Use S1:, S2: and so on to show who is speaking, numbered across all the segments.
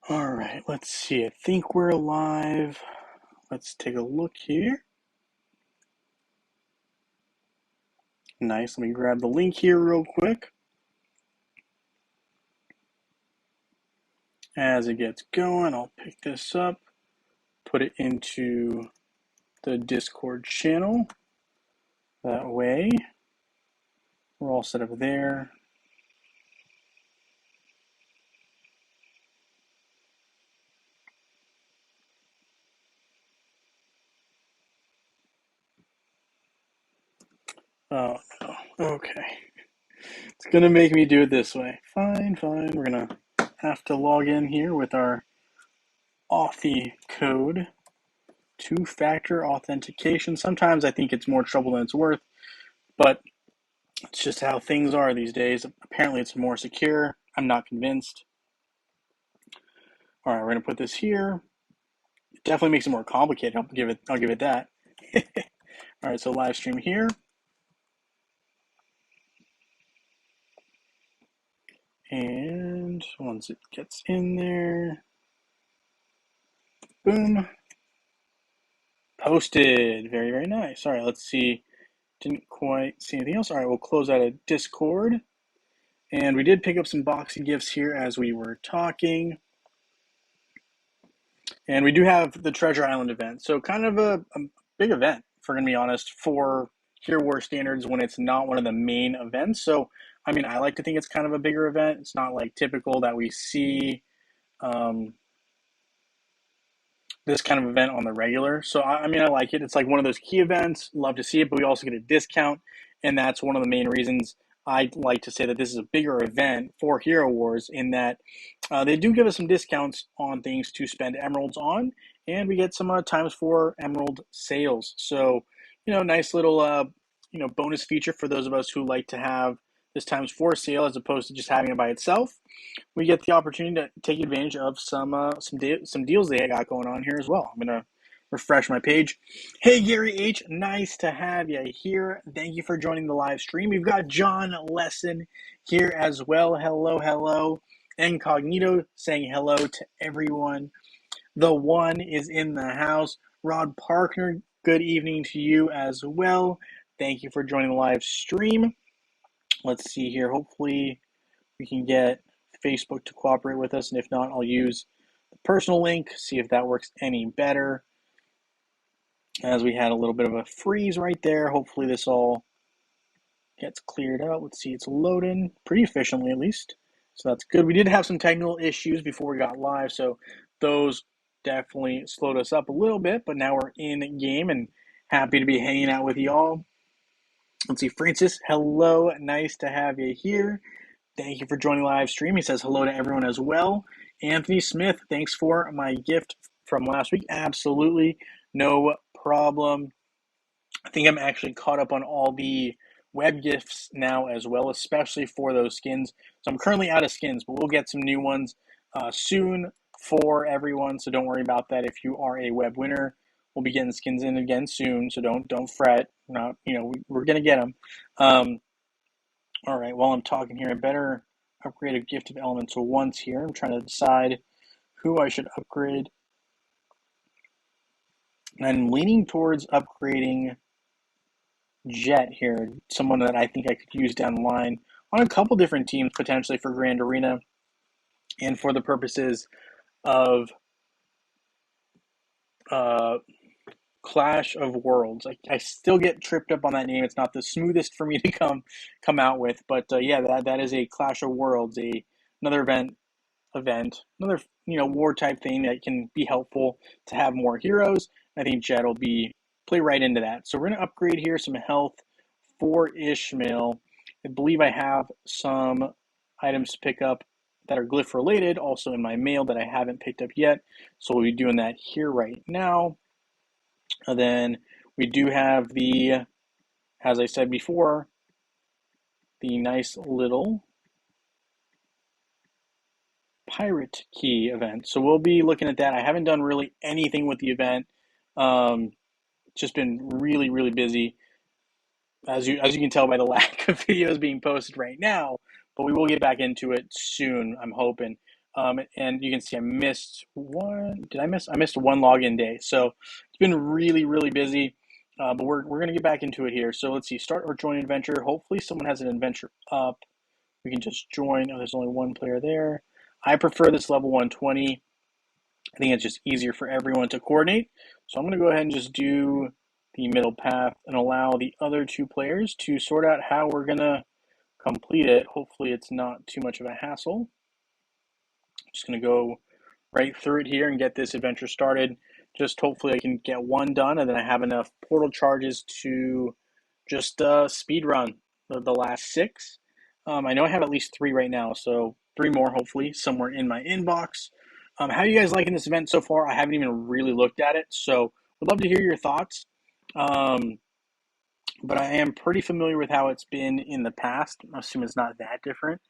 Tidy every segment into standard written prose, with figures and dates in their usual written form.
S1: All right, let's see. I think we're live. Let's take a look here. Nice. Let me grab the link here real quick. As it gets going, I'll pick this up, put it into the Discord channel. That way, we're all set up there. Oh, no. Okay. It's going to make me do it this way. Fine. We're going to have to log in here with our Authy code. Two-factor authentication. Sometimes I think it's more trouble than it's worth, but it's just how things are these days. Apparently it's more secure. I'm not convinced. All right, we're going to put this here. It definitely makes it more complicated. I'll give it that. All right, so live stream here. And once it gets in there, boom. Posted. Very nice. All right, let's see. Didn't quite see anything else. All right, we'll close out of Discord. And we did pick up some boxing gifts here as we were talking. And we do have the Treasure Island event. So kind of a big event, if we're going to be honest, for Hero War standards when it's not one of the main events. So, I mean, I like to think it's kind of a bigger event. It's not like typical that we see um, this kind of event on the regular. So, I mean, I like it. It's like one of those key events. Love to see it, but we also get a discount. And that's one of the main reasons I'd like to say that this is a bigger event for Hero Wars in that they do give us some discounts on things to spend emeralds on, and we get some times 4 emerald sales. So, nice little bonus feature for those of us who like to have this times 4 sale as opposed to just having it by itself. We get the opportunity to take advantage of some deals they got going on here as well. I'm gonna refresh my page. Hey Gary H, nice to have you here. Thank you for joining the live stream. We've got John Lesson here as well. Hello. Incognito saying hello to everyone. The one is in the house. Rod Parker, good evening to you as well. Thank you for joining the live stream. Let's see here. Hopefully we can get Facebook to cooperate with us, and if not, I'll use the personal link, see if that works any better. As we had a little bit of a freeze right there. Hopefully this all gets cleared out. Let's see, it's loading pretty efficiently at least. So that's good. We did have some technical issues before we got live, so those definitely slowed us up a little bit, but now we're in game and happy to be hanging out with y'all. Let's see, Francis, hello. Nice to have you here. Thank you for joining the live stream. He says hello to everyone as well. Anthony Smith, thanks for my gift from last week. Absolutely no problem. I think I'm actually caught up on all the web gifts now as well, especially for those skins. So I'm currently out of skins, but we'll get some new ones soon for everyone. So don't worry about that. If you are a web winner, we'll be getting skins in again soon. So don't fret. Not we're gonna get them. All right. While I'm talking here, I better upgrade a gift of elemental once here. I'm trying to decide who I should upgrade. And I'm leaning towards upgrading Jet here, someone that I think I could use down the line on a couple different teams, potentially for Grand Arena and for the purposes of uh, Clash of Worlds. I still get tripped up on that name. It's not the smoothest for me to come out with, but yeah, that is a Clash of Worlds, another event, another war type thing that can be helpful to have more heroes. I think Jet will play right into that. So we're going to upgrade here some health for Ishmael. I believe I have some items to pick up that are glyph related also in my mail that I haven't picked up yet. So we'll be doing that here right now. And then we do have as I said before, the nice little pirate key event. So we'll be looking at that. I haven't done really anything with the event. Just been really busy, as you can tell by the lack of videos being posted right now. But we will get back into it soon, I'm hoping. And you can see I missed one. Did I miss? I missed one login day. So it's been really, really busy. But we're going to get back into it here. So let's see. Start or join adventure. Hopefully someone has an adventure up. We can just join. Oh, there's only one player there. I prefer this level 120. I think it's just easier for everyone to coordinate. So I'm going to go ahead and just do the middle path and allow the other two players to sort out how we're going to complete it. Hopefully it's not too much of a hassle. I'm just going to go right through it here and get this adventure started. Just hopefully I can get one done, and then I have enough portal charges to just speed run the last six. I know I have at least three right now, so three more hopefully somewhere in my inbox. How are you guys liking this event so far? I haven't even really looked at it, so would love to hear your thoughts. But I am pretty familiar with how it's been in the past. I assume it's not that different.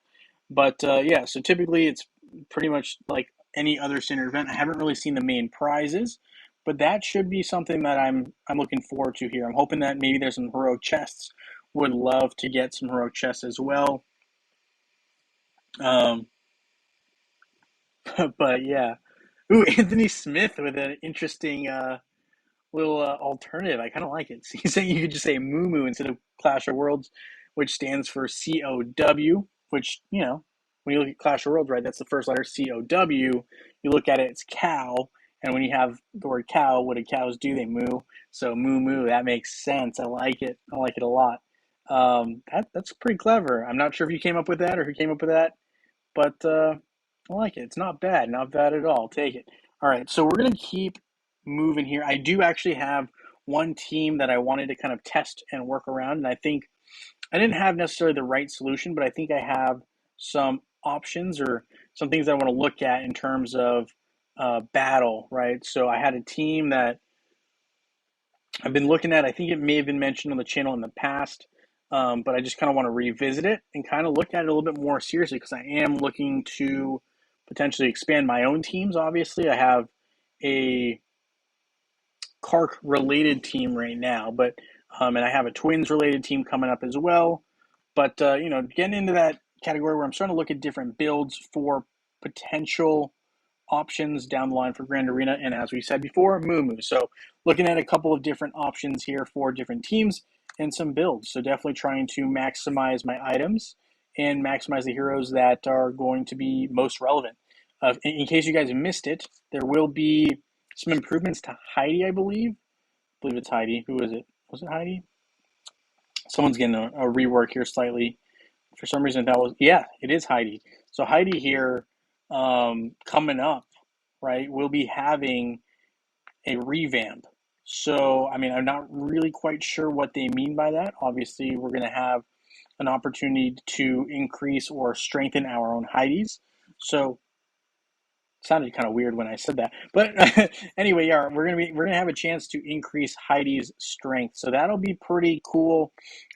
S1: But yeah, so typically it's pretty much like any other standard event. I haven't really seen the main prizes, but that should be something that I'm looking forward to here. I'm hoping that maybe there's some heroic chests. Would love to get some heroic chests as well. Um, but yeah, ooh, Anthony Smith with an interesting little alternative. I kind of like it. So he's saying you could just say Moo Moo instead of Clash of Worlds, which stands for COW, which, you know, when you look at Clash of Worlds, right, that's the first letter, COW. You look at it, it's cow. And when you have the word cow, what do cows do? They moo. So moo moo, that makes sense. I like it. I like it a lot. That's pretty clever. I'm not sure if you came up with that or who came up with that, but I like it. It's not bad. Not bad at all. Take it. All right, so we're going to keep moving here. I do actually have one team that I wanted to kind of test and work around, and I think I didn't have necessarily the right solution, but I think I have some options or some things I want to look at in terms of battle, right? So I had a team that I've been looking at. I think it may have been mentioned on the channel in the past, but I just kind of want to revisit it and kind of look at it a little bit more seriously because I am looking to potentially expand my own teams. Obviously, I have a Kark related team right now, but and I have a Twins related team coming up as well. But you know, getting into that category where I'm starting to look at different builds for potential options down the line for Grand Arena, and as we said before, Moo Moo. So looking at a couple of different options here for different teams and some builds. So definitely trying to maximize my items and maximize the heroes that are going to be most relevant. In case you guys missed it, there will be some improvements to Heidi, I believe. I believe it's Heidi. Who is it? Was it Heidi? Someone's getting a rework here slightly. For some reason, that was, yeah, it is Heidi. So Heidi here, coming up, right, we'll be having a revamp. So, I mean, I'm not really quite sure what they mean by that. Obviously, we're going to have an opportunity to increase or strengthen our own Heidis. So sounded kind of weird when I said that, but anyway, yeah, we're gonna have a chance to increase Heidi's strength, so that'll be pretty cool.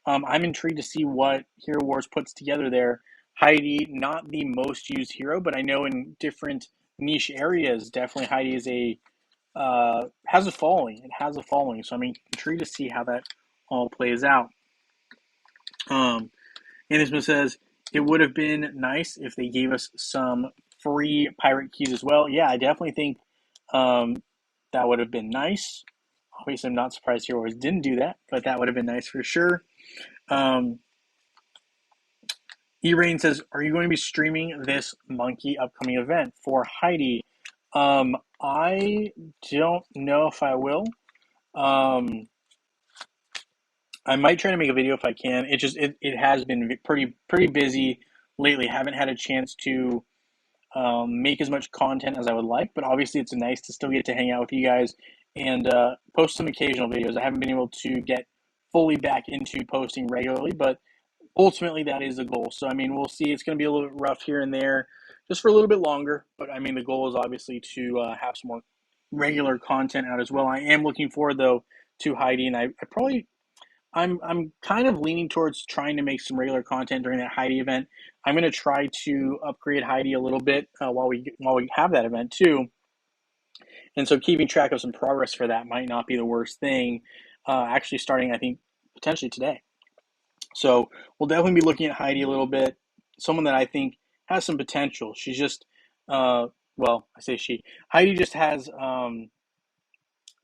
S1: I'm intrigued to see what Hero Wars puts together there. Heidi, not the most used hero, but I know in different niche areas, definitely Heidi is a has a following. It has a following, so I'm intrigued to see how that all plays out. Um, Anderson says, it would have been nice if they gave us some free pirate keys as well. Yeah, I definitely think um, that would have been nice. Obviously, I'm not surprised Hero Wars didn't do that, but that would have been nice for sure. Um, E-Rain says, are you going to be streaming this monkey upcoming event for Heidi? I don't know if I will. Um, I might try to make a video if I can. It has been pretty busy lately. Haven't had a chance to make as much content as I would like, but obviously it's nice to still get to hang out with you guys and post some occasional videos. I haven't been able to get fully back into posting regularly, but ultimately that is the goal. So I mean, we'll see. It's going to be a little bit rough here and there, just for a little bit longer. But I mean, the goal is obviously to have some more regular content out as well. I am looking forward though to Heidi, and I probably I'm kind of leaning towards trying to make some regular content during that Heidi event. I'm going to try to upgrade Heidi a little bit while we have that event too. And so keeping track of some progress for that might not be the worst thing. Actually, starting I think potentially today. So we'll definitely be looking at Heidi a little bit. Someone that I think has some potential. She's just Uh, well, I say she. Heidi just has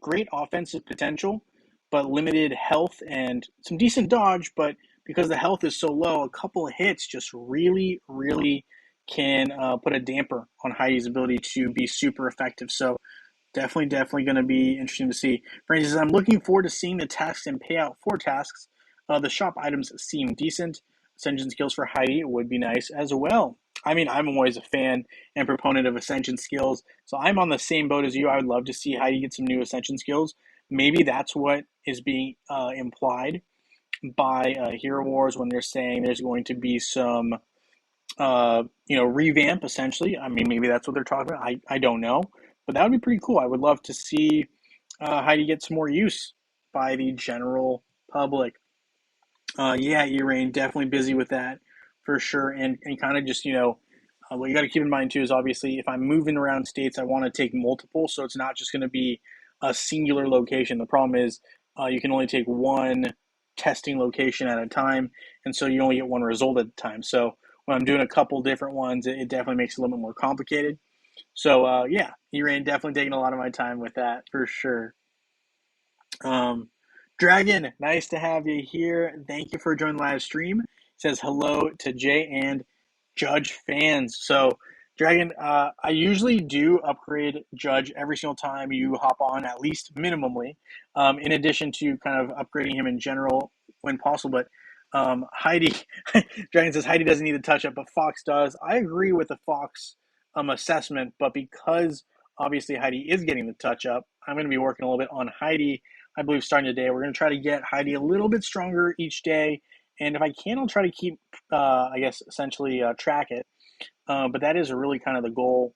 S1: great offensive potential, but limited health and some decent dodge. But because the health is so low, a couple of hits just really, really can put a damper on Heidi's ability to be super effective. So definitely going to be interesting to see. Francis, I'm looking forward to seeing the tasks and payout for tasks. The shop items seem decent. Ascension skills for Heidi would be nice as well. I mean, I'm always a fan and proponent of Ascension skills, so I'm on the same boat as you. I would love to see Heidi get some new Ascension skills. Maybe that's what is being implied by Hero Wars when they're saying there's going to be some revamp essentially. I mean, maybe that's what they're talking about. I don't know, but that would be pretty cool. I would love to see Heidi get some more use by the general public. Yeah, Urain, definitely busy with that for sure. And kind of just, what you got to keep in mind too is obviously if I'm moving around states, I want to take multiple. So it's not just going to be a singular location. The problem is you can only take one testing location at a time. And so you only get one result at a time. So when I'm doing a couple different ones, it definitely makes it a little bit more complicated. So yeah, Urain definitely taking a lot of my time with that for sure. Um, Dragon, nice to have you here. Thank you for joining the live stream. Says hello to Jay and Judge fans. So, Dragon, I usually do upgrade Judge every single time you hop on, at least minimally, in addition to kind of upgrading him in general when possible. But Heidi, Dragon says Heidi doesn't need the touch up, but Fox does. I agree with the Fox assessment, but because obviously Heidi is getting the touch up, I'm going to be working a little bit on Heidi. I believe starting today, we're going to try to get Heidi a little bit stronger each day. And if I can, I'll try to keep, essentially track it. But that is really kind of the goal,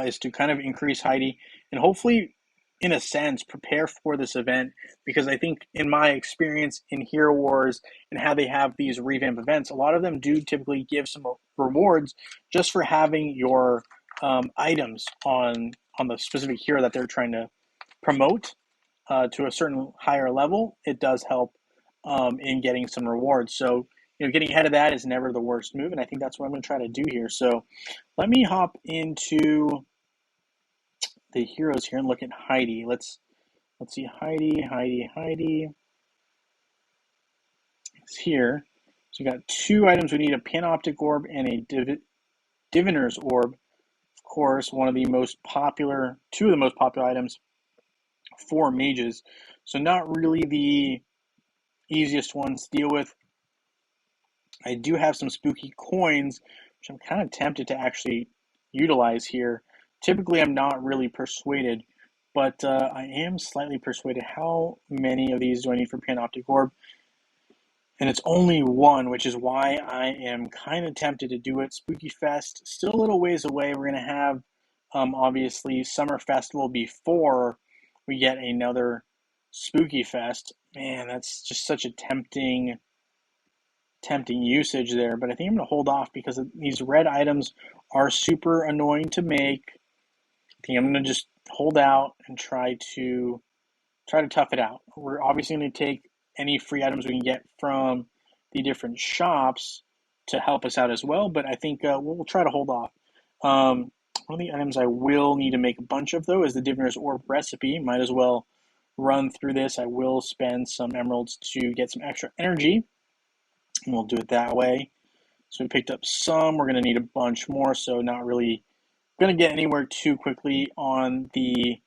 S1: is to kind of increase Heidi and hopefully, in a sense, prepare for this event. Because I think, in my experience in Hero Wars and how they have these revamp events, a lot of them do typically give some rewards just for having your items on the specific hero that they're trying to promote to a certain higher level. It does help in getting some rewards. So, getting ahead of that is never the worst move, and I think that's what I'm going to try to do here. So, let me hop into the heroes here and look at Heidi. Let's see Heidi. It's here. So we got two items. We need a Panoptic Orb and a Diviner's Orb. Of course, two of the most popular items for mages. So not really the easiest ones to deal with. I do have some spooky coins, which I'm kind of tempted to actually utilize here. Typically, I'm not really persuaded, but I am slightly persuaded. How many of these do I need for Panoptic Orb? And it's only one, which is why I am kind of tempted to do it. Spooky Fest, still a little ways away. We're going to have, obviously, Summer Festival before we get another Spooky Fest. Man, that's just such a tempting usage there, but I think I'm going to hold off because these red items are super annoying to make. I think I'm going to just hold out and try to tough it out. We're obviously going to take any free items we can get from the different shops to help us out as well, but I think we'll try to hold off. One of the items I will need to make a bunch of, though, is the Diviner's Orb recipe. Might as well run through this. I will spend some emeralds to get some extra energy, and we'll do it that way. So we picked up some. We're going to need a bunch more, so not really going to get anywhere too quickly on the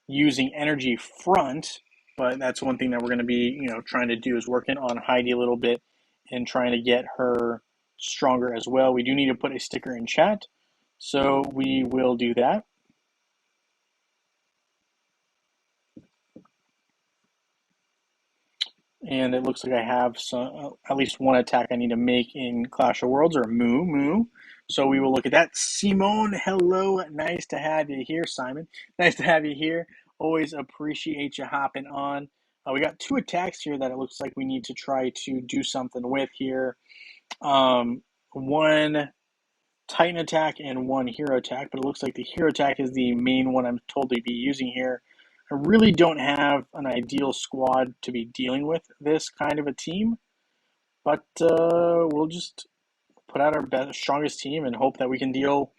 S1: using energy front, but that's one thing that we're going to be, trying to do is working on Heidi a little bit and trying to get her stronger as well. We do need to put a sticker in chat, so we will do that. And it looks like I have some, at least one attack I need to make in Clash of Worlds, or Moo. So we will look at that. Simone, hello. Nice to have you here. Simon, nice to have you here. Always appreciate you hopping on. We got two attacks here that it looks like we need to try to do something with here. One Titan attack and one hero attack, but it looks like the hero attack is the main one I'm told to be using here. I really don't have an ideal squad to be dealing with this kind of a team, but we'll just put out our best, strongest team and hope that we can deal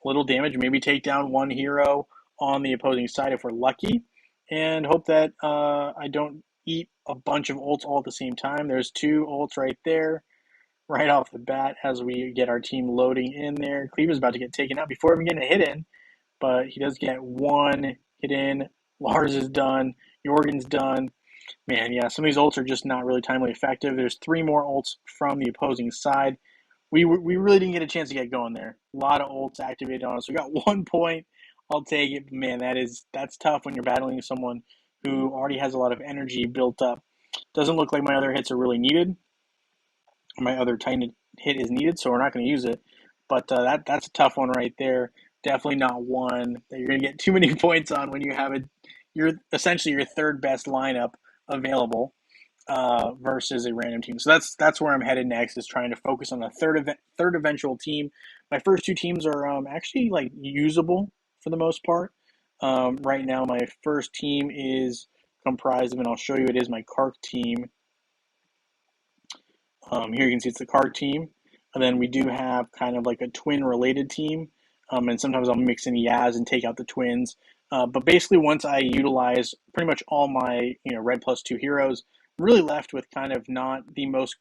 S1: little damage, maybe take down one hero on the opposing side if we're lucky, and hope that I don't eat a bunch of ults all at the same time. There's two ults right there, right off the bat as we get our team loading in there. Cleve is about to get taken out before even getting a hit in, but he does get one hit in. Lars is done. Jorgen's done. Man, yeah, some of these ults are just not really timely effective. There's three more ults from the opposing side. We really didn't get a chance to get going there. A lot of ults activated on us. We got 1 point. I'll take it. Man, that's tough when you're battling someone who already has a lot of energy built up. Doesn't look like my other hits are really needed. My other Titan hit is needed, so we're not going to use it. But that's a tough one right there. Definitely not one that you're going to get too many points on when you have it. You're essentially your third best lineup available versus a random team. So that's where I'm headed next, is trying to focus on a third eventual team. My first two teams are actually like usable for the most part. Right now, my first team is comprised of, and I'll show you, it is my Kark team. Here you can see it's the Kark team, and then we do have kind of like a twin related team, and sometimes I'll mix in Yaz and take out the twins. But basically, once I utilize pretty much all my red plus two heroes, I'm really left with kind of not the most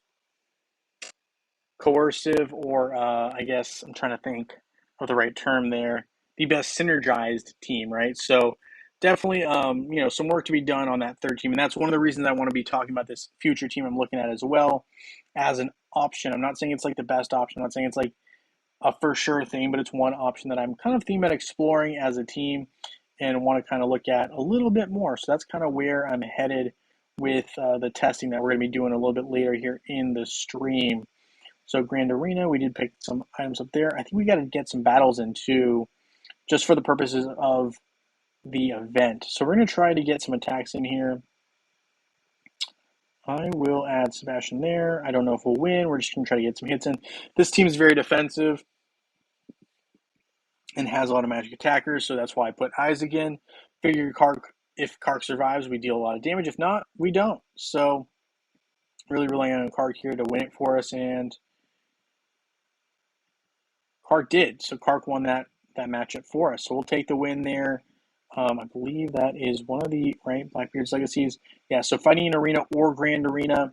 S1: coercive, or I guess I'm trying to think of the right term there, the best synergized team, right? So definitely, some work to be done on that third team, and that's one of the reasons I want to be talking about this future team I'm looking at as well as an option. I'm not saying it's like the best option. I'm not saying it's like a for sure thing, but it's one option that I'm kind of thinking about exploring as a team and want to kind of look at a little bit more. So that's kind of where I'm headed with the testing that we're going to be doing a little bit later here in the stream. So Grand Arena, we did pick some items up there. I think we got to get some battles in too, just for the purposes of the event. So we're going to try to get some attacks in here. I will add Sebastian there. I don't know if we'll win. We're just going to try to get some hits in. This team is very defensive and has a lot of magic attackers, so that's why I put Isaac in. Figure if Kark survives, we deal a lot of damage. If not, we don't. So really relying on Kark here to win it for us, and Kark did. So Kark won that matchup for us. So we'll take the win there. I believe that is one of the Blackbeard's legacies. Yeah, so fighting in arena or Grand Arena.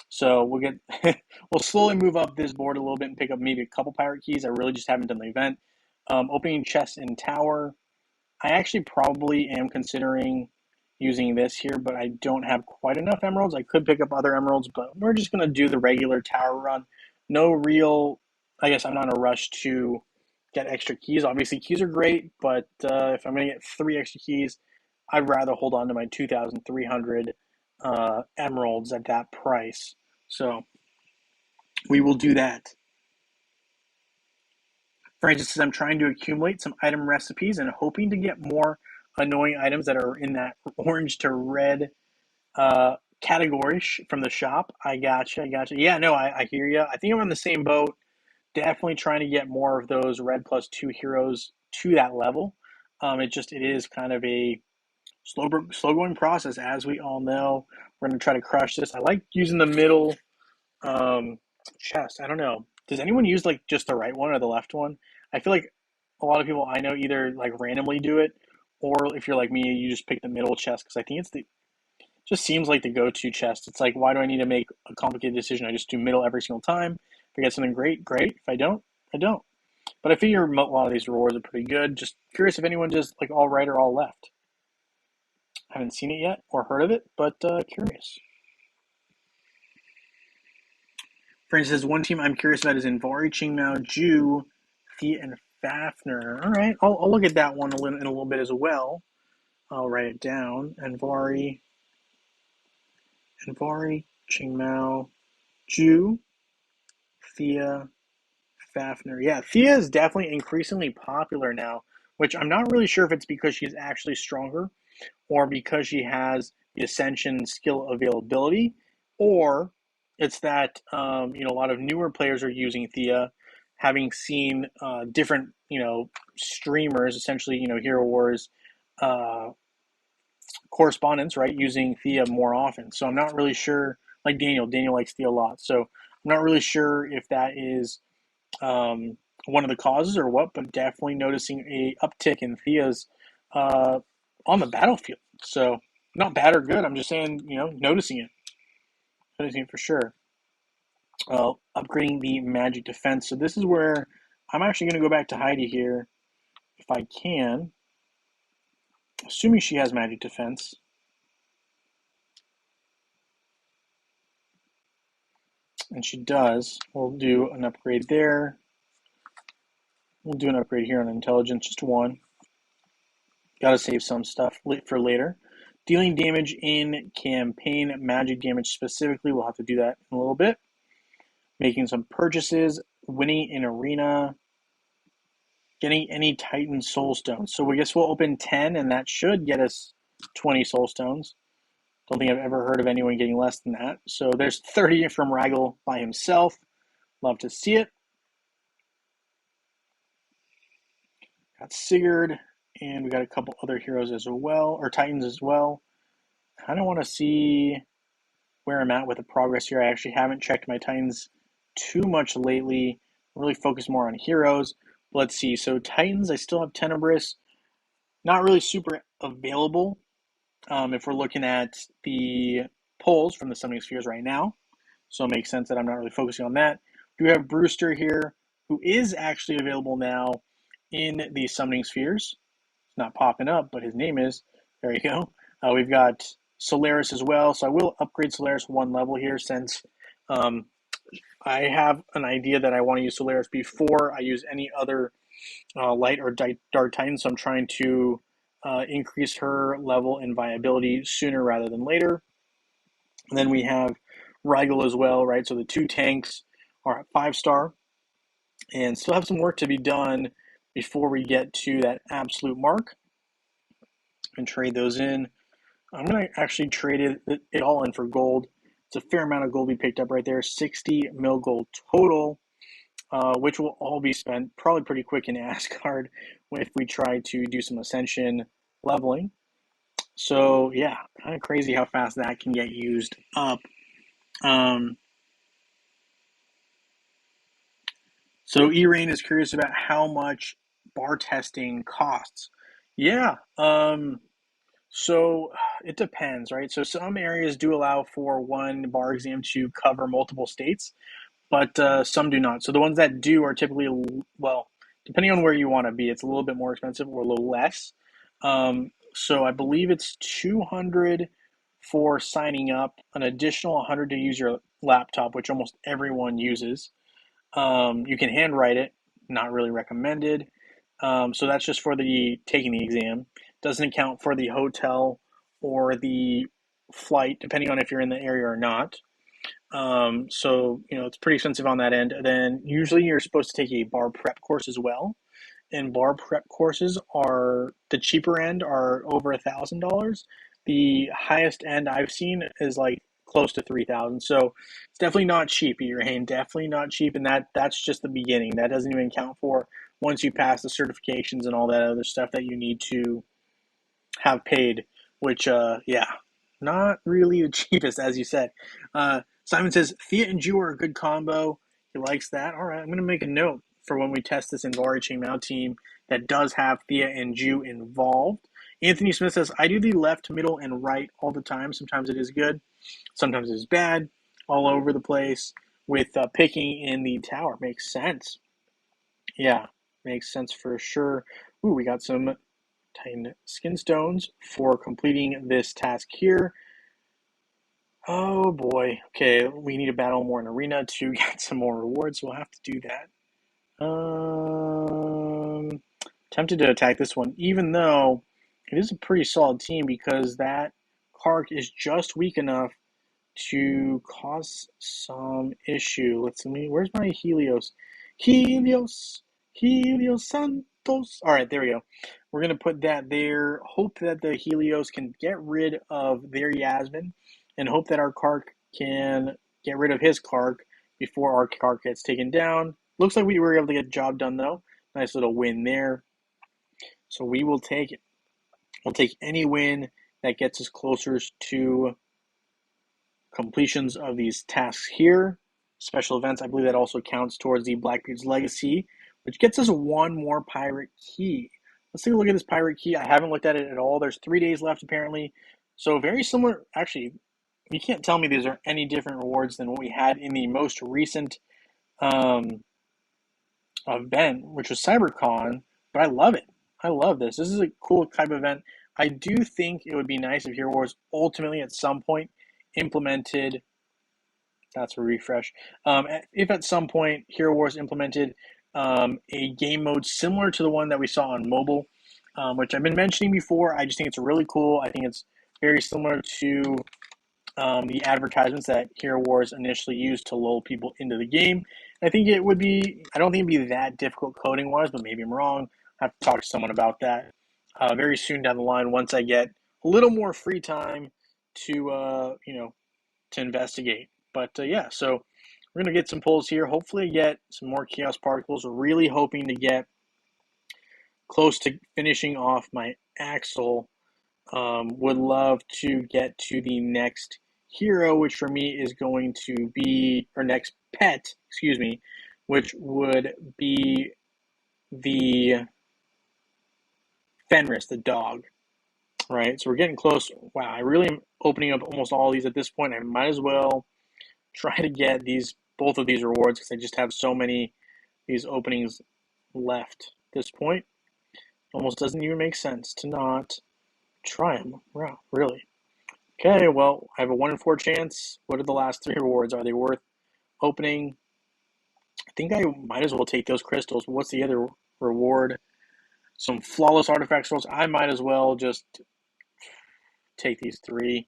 S1: So we'll slowly move up this board a little bit and pick up maybe a couple pirate keys. I really just haven't done the event. Opening chest in tower. I actually probably am considering using this here, but I don't have quite enough emeralds. I could pick up other emeralds, but we're just going to do the regular tower run. No real, I guess I'm not in a rush to get extra keys. Obviously, keys are great, but if I'm going to get 3 extra keys, I'd rather hold on to my 2,300 emeralds at that price. So we will do that. Francis says, I'm trying to accumulate some item recipes and hoping to get more annoying items that are in that orange to red category from the shop. I gotcha. Yeah, no, I hear you. I think I'm on the same boat. Definitely trying to get more of those red plus two heroes to that level. It is kind of a slow going process, as we all know. We're going to try to crush this. I like using the middle chest. I don't know. Does anyone use like just the right one or the left one? I feel like a lot of people I know either like randomly do it, or if you're like me, you just pick the middle chest, because I think just seems like the go-to chest. It's like, why do I need to make a complicated decision? I just do middle every single time. If I get something great, great. If I don't, I don't. But I figure a lot of these rewards are pretty good. Just curious if anyone does like all right or all left. I haven't seen it yet or heard of it, but curious. For instance, one team I'm curious about is Invari, Qingmao, Ju, Thea, and Fafnir. All right, I'll look at that one in a little bit as well. I'll write it down. Invari, Qingmao, Ju, Thea, Fafnir. Yeah, Thea is definitely increasingly popular now, which I'm not really sure if it's because she's actually stronger or because she has the Ascension skill availability, or it's that a lot of newer players are using Thea, having seen different streamers, essentially Hero Wars correspondents, right, using Thea more often. So I'm not really sure. Like Daniel likes Thea a lot, so I'm not really sure if that is one of the causes or what, but definitely noticing a uptick in Thea's uh, on the battlefield. So not bad or good. I'm just saying, noticing it for sure. Upgrading the magic defense. So this is where I'm actually going to go back to Heidi here if I can, assuming she has magic defense. And she does. We'll do an upgrade there. We'll do an upgrade here on intelligence, just one. Got to save some stuff for later. Dealing damage in campaign, magic damage specifically. We'll have to do that in a little bit. Making some purchases, winning in arena, getting any Titan soul stones. So I guess we'll open 10, and that should get us 20 soul stones. Don't think I've ever heard of anyone getting less than that. So there's 30 from Ragel by himself. Love to see it. Got Sigurd, and we got a couple other heroes as well, or Titans as well. Kind of want to see where I'm at with the progress here. I actually haven't checked my Titans too much lately. Really focus more on heroes. Let's see. So Titans, I still have Tenebris. Not really super available if we're looking at the polls from the Summoning Spheres right now. So it makes sense that I'm not really focusing on that. We have Brewster here, who is actually available now in the Summoning Spheres. It's not popping up, but his name is. There you go. We've got Solaris as well. So I will upgrade Solaris one level here since I have an idea that I want to use Solaris before I use any other light or dark titan. So I'm trying to increase her level and viability sooner rather than later. And then we have Rigel as well, right? So the two tanks are at 5-star and still have some work to be done before we get to that absolute mark and trade those in. I'm going to actually trade it all in for gold. It's a fair amount of gold we picked up right there, 60 mil gold total, which will all be spent probably pretty quick in Asgard if we try to do some Ascension leveling. So yeah, kind of crazy how fast that can get used up. So E-Rain is curious about how much bar testing costs. Yeah, so it depends, right? So some areas do allow for one bar exam to cover multiple states, but some do not. So the ones that do are typically, well, depending on where you want to be, it's a little bit more expensive or a little less. So I believe it's 200 for signing up, an additional 100 to use your laptop, which almost everyone uses. You can handwrite it, not really recommended. So that's just for the taking the exam. Doesn't account for the hotel or the flight, depending on if you're in the area or not. So it's pretty expensive on that end. Then usually you're supposed to take a bar prep course as well. And bar prep courses are the cheaper end are over $1,000. The highest end I've seen is like close to 3,000. So it's definitely not cheap, Iran. Definitely not cheap, and that's just the beginning. That doesn't even count for once you pass the certifications and all that other stuff that you need to have paid. Which, yeah, not really the cheapest, as you said. Simon says Thea and Jew are a good combo. He likes that. All right, I'm going to make a note for when we test this Invari Chainmail team that does have Thea and Jew involved. Anthony Smith says, I do the left, middle, and right all the time. Sometimes it is good. Sometimes it is bad. All over the place with picking in the tower. Makes sense. Yeah, makes sense for sure. Ooh, we got some Titan skin stones for completing this task here. Oh boy. Okay, we need to battle more in arena to get some more rewards. So we'll have to do that. Tempted to attack this one, even though it is a pretty solid team because that Kark is just weak enough to cause some issue. Let's see, where's my Helios? Helios Santos. All right, there we go. We're going to put that there. Hope that the Helios can get rid of their Yasmin and hope that our Kark can get rid of his Kark before our Kark gets taken down. Looks like we were able to get the job done, though. Nice little win there. So we will take it. We'll take any win that gets us closer to completions of these tasks here. special events. I believe that also counts towards the Blackbeard's Legacy, which gets us one more pirate key. Let's take a look at this pirate key. I haven't looked at it at all. There's 3 days left apparently. So very similar. Actually, you can't tell me these are any different rewards than what we had in the most recent um, event, which was CyberCon. But I love it. I love this. This is a cool type of event. I do think it would be nice if Hero Wars ultimately at some point implemented. That's a refresh. If at some point Hero Wars implemented a game mode similar to the one that we saw on mobile, which I've been mentioning before, I just think it's really cool. I think it's very similar to the advertisements that Hero Wars initially used to lull people into the game. I think it would be, I don't think it'd be that difficult coding wise, but maybe I'm wrong. I have to talk to someone about that very soon down the line once I get a little more free time to, to investigate. But yeah, so we're going to get some pulls here. Hopefully get some more Chaos Particles. We're really hoping to get close to finishing off my Axle. Would love to get to the next hero, which for me is going to be, or next pet, excuse me, which would be the Fenris, the dog, right? So we're getting close. Wow, I really am opening up almost all of these at this point. I might as well try to get both of these rewards because I just have so many these openings left at this point. Almost doesn't even make sense to not try them. Wow, really? Okay, well, I have a 1 in 4 chance. What are the last 3 rewards? Are they worth opening? I think I might as well take those crystals. What's the other reward? Some flawless artifact rolls. I might as well just take these 3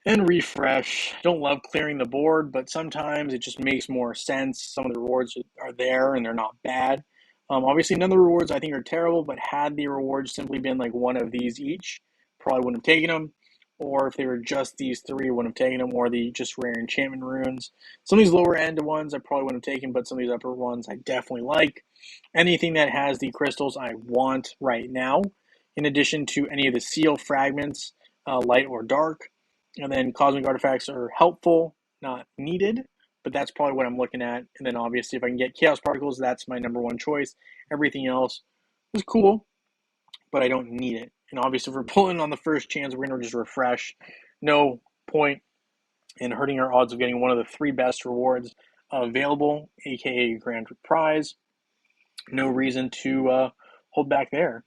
S1: and refresh. Don't love clearing the board, but sometimes it just makes more sense. Some of the rewards are there and they're not bad. Obviously, none of the rewards I think are terrible, but had the rewards simply been like one of these each, probably wouldn't have taken them. Or if they were just these 3, wouldn't have taken them, or the just rare enchantment runes. Some of these lower end ones I probably wouldn't have taken, but some of these upper ones I definitely like. Anything that has the crystals I want right now, in addition to any of the seal fragments, light or dark. And then cosmic artifacts are helpful, not needed, but that's probably what I'm looking at. And then obviously if I can get chaos particles, that's my number 1 choice. Everything else is cool, but I don't need it. And obviously if we're pulling on the first chance, we're going to just refresh. No point in hurting our odds of getting one of the 3 best rewards available, aka grand prize. No reason to hold back there.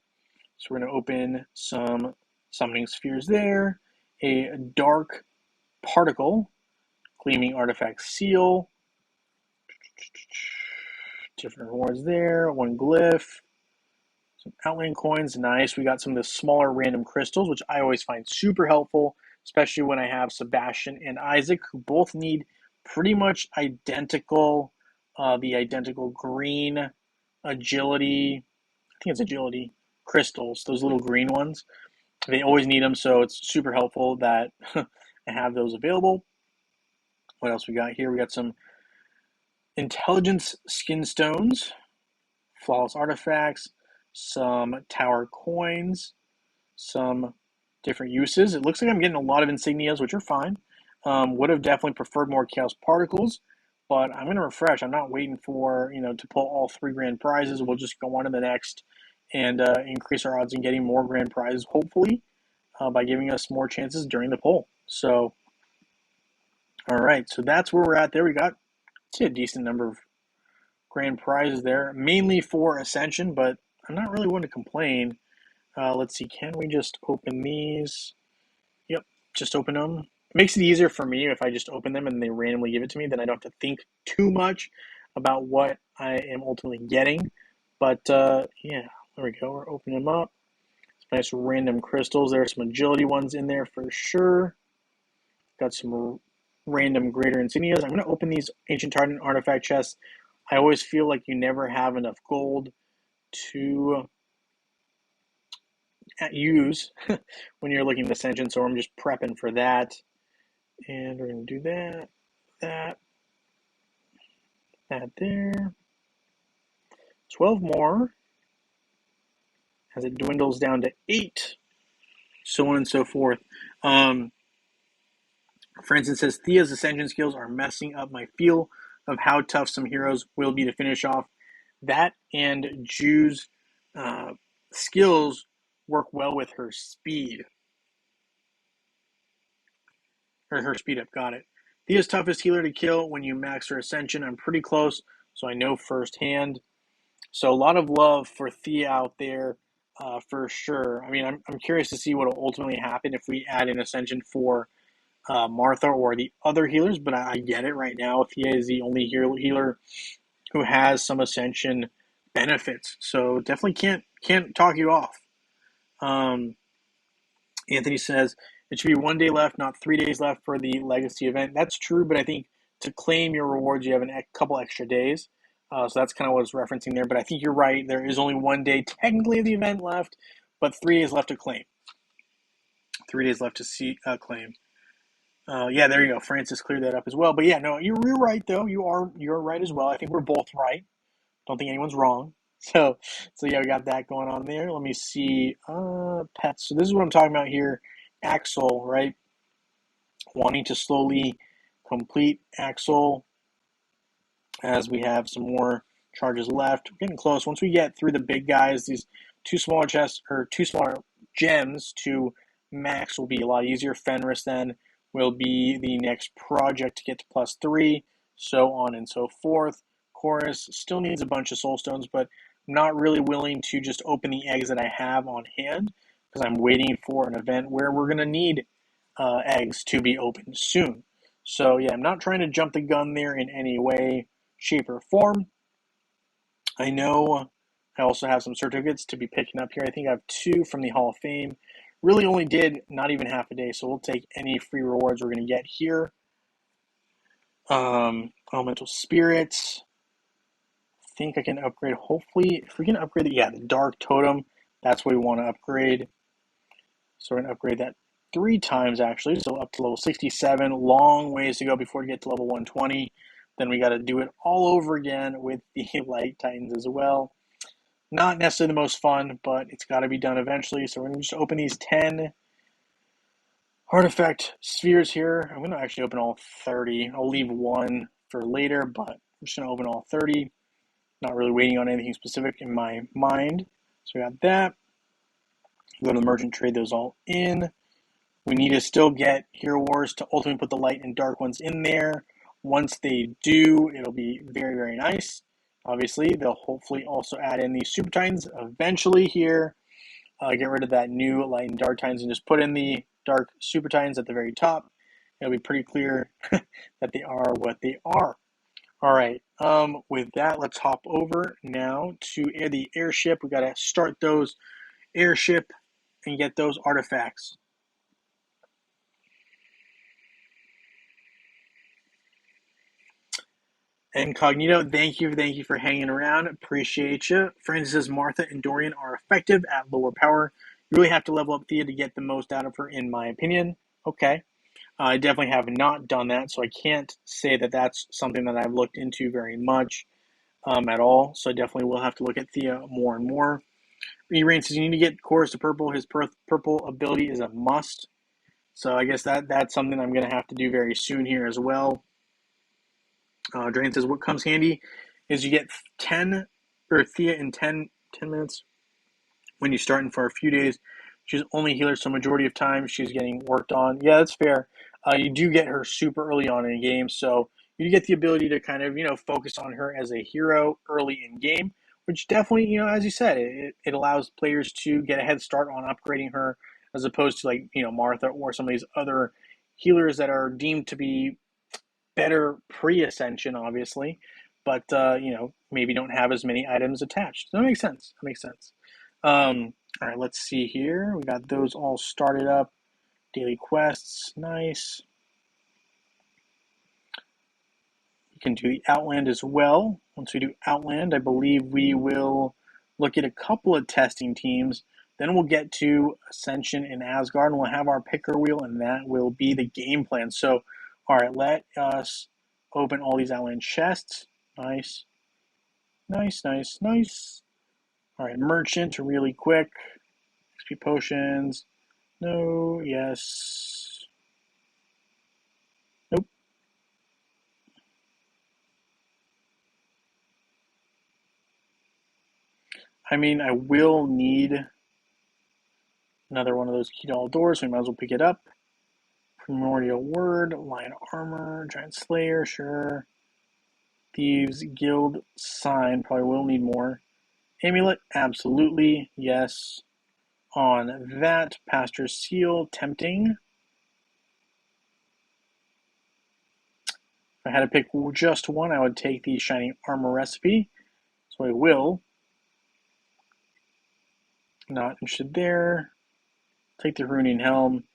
S1: So we're going to open some summoning spheres there, a dark particle, gleaming artifact seal, different rewards there, 1 glyph, some outland coins, nice. We got some of the smaller random crystals, which I always find super helpful, especially when I have Sebastian and Isaac, who both need pretty much identical, the identical green agility, I think it's agility, crystals, those little green ones. They always need them, so it's super helpful that I have those available. What else we got here? We got some intelligence skin stones, flawless artifacts, some tower coins, some different uses. It looks like I'm getting a lot of insignias, which are fine. Would have definitely preferred more chaos particles, but I'm going to refresh. I'm not waiting for to pull all 3 grand prizes. We'll just go on to the next and increase our odds in getting more grand prizes, hopefully, by giving us more chances during the pull. So, all right, so that's where we're at there. We got a decent number of grand prizes there, mainly for Ascension, but I'm not really one to complain. Let's see, can we just open these? Yep, just open them. It makes it easier for me if I just open them and they randomly give it to me, then I don't have to think too much about what I am ultimately getting. But yeah, there we go. We're opening them up. Some nice random crystals. There are some agility ones in there for sure. Got some random greater insignias. I'm going to open these Ancient Titan artifact chests. I always feel like you never have enough gold to use when you're looking at Ascension, so I'm just prepping for that. And we're going to do that there. 12 more as it dwindles down to 8, so on and so forth. Francis says, Thea's ascension skills are messing up my feel of how tough some heroes will be to finish off. That and Ju's uh, skills work well with her speed. Or her speed up, got it. Thea's toughest healer to kill when you max her ascension. I'm pretty close, so I know firsthand. So a lot of love for Thea out there, for sure. I mean, I'm curious to see what will ultimately happen if we add an ascension for Martha or the other healers, but I get it right now. Thea is the only healer who has some ascension benefits, so definitely can't talk you off. Um, Anthony says it should be 1 day left, not 3 days left for the legacy event. That's true, but I think to claim your rewards, you have a couple extra days. So that's kind of what it's referencing there. But I think you're right. There is only 1 day technically of the event left, but 3 days left to claim. 3 days left to see claim. Yeah, there you go. Francis cleared that up as well. But yeah, no, you're right though. You're right as well. I think we're both right. Don't think anyone's wrong. So yeah, we got that going on there. Let me see. Pets. So this is what I'm talking about here. Axel, right? Wanting to slowly complete Axel as we have some more charges left. We're getting close. Once we get through the big guys, these two smaller chests or two smaller gems to max will be a lot easier. Fenris then will be the next project to get to +3, so on and so forth. Chorus still needs a bunch of soul stones, but I'm not really willing to just open the eggs that I have on hand because I'm waiting for an event where we're going to need eggs to be opened soon. So yeah, I'm not trying to jump the gun there in any way, shape, or form. I know I also have some certificates to be picking up here. I think I have 2 from the Hall of Fame. Really only did not even half a day, so we'll take any free rewards we're going to get here. Elemental Spirits. I think I can upgrade, hopefully, if we can upgrade the Dark Totem, that's what we want to upgrade. So we're going to upgrade that 3 times, actually, so up to level 67. Long ways to go before we get to level 120. Then we got to do it all over again with the Light Titans as well. Not necessarily the most fun, but it's got to be done eventually. So we're going to just open these 10 artifact spheres here. I'm going to actually open all 30. I'll leave 1 for later, but I'm just going to open all 30. Not really waiting on anything specific in my mind. So we got that. Go to the merchant, trade those all in. We need to still get Hero Wars to ultimately put the light and dark ones in there. Once they do, it'll be very, very nice. Obviously, they'll hopefully also add in these Super Titans eventually here. Get rid of that new light and dark Titans and just put in the dark Super Titans at the very top. It'll be pretty clear that they are what they are. All right, with that, let's hop over now to the airship. We got to start those airship and get those artifacts. Incognito, thank you for hanging around. Appreciate you. Francis says Martha and Dorian are effective at lower power. You really have to level up Thea to get the most out of her, in my opinion. Okay. I definitely have not done that, so I can't say that that's something that I've looked into very much at all. So I definitely will have to look at Thea more and more. E-Rain says you need to get Chorus to purple. His purple ability is a must. So I guess that's something I'm going to have to do very soon here as well. Drain says what comes handy is you get 10 or Thea in 10 minutes when you start in for a few days. She's only healer, so majority of time she's getting worked on. Yeah, that's fair. You do get her super early on in a game, so you get the ability to kind of focus on her as a hero early in game, which definitely as you said, it allows players to get a head start on upgrading her as opposed to like Martha or some of these other healers that are deemed to be better pre-ascension, obviously, but maybe don't have as many items attached. So that makes sense. All right, let's see here. We got those all started up. Daily quests, nice. You can do the Outland as well. Once we do Outland, I believe we will look at a couple of testing teams. Then we'll get to Ascension and Asgard, and we'll have our picker wheel, and that will be the game plan. So, all right, let us open all these Outland chests. Nice. All right, merchant, really quick. XP potions. No, yes. I mean, I will need another one of those key doll doors, so we might as well pick it up. Primordial Word, Lion Armor, Giant Slayer, sure. Thieves Guild Sign, probably will need more. Amulet, absolutely, yes. On that, Pastor's Seal, tempting. If I had to pick just one, I would take the Shining Armor recipe. So I will. Not interested there. Take the Ruining Helm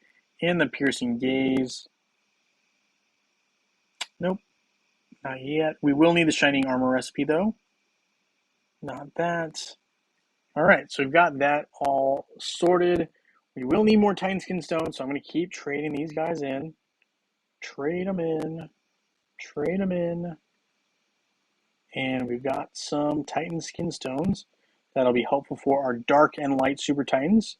S1: and the Piercing Gaze. Nope, not yet. We will need the Shining Armor recipe, though. Not that. All right, so we've got that all sorted. We will need more Titan Skin Stones, so I'm going to keep trading these guys in. Trade them in. Trade them in. And we've got some Titan Skin Stones. That'll be helpful for our Dark and Light Super Titans.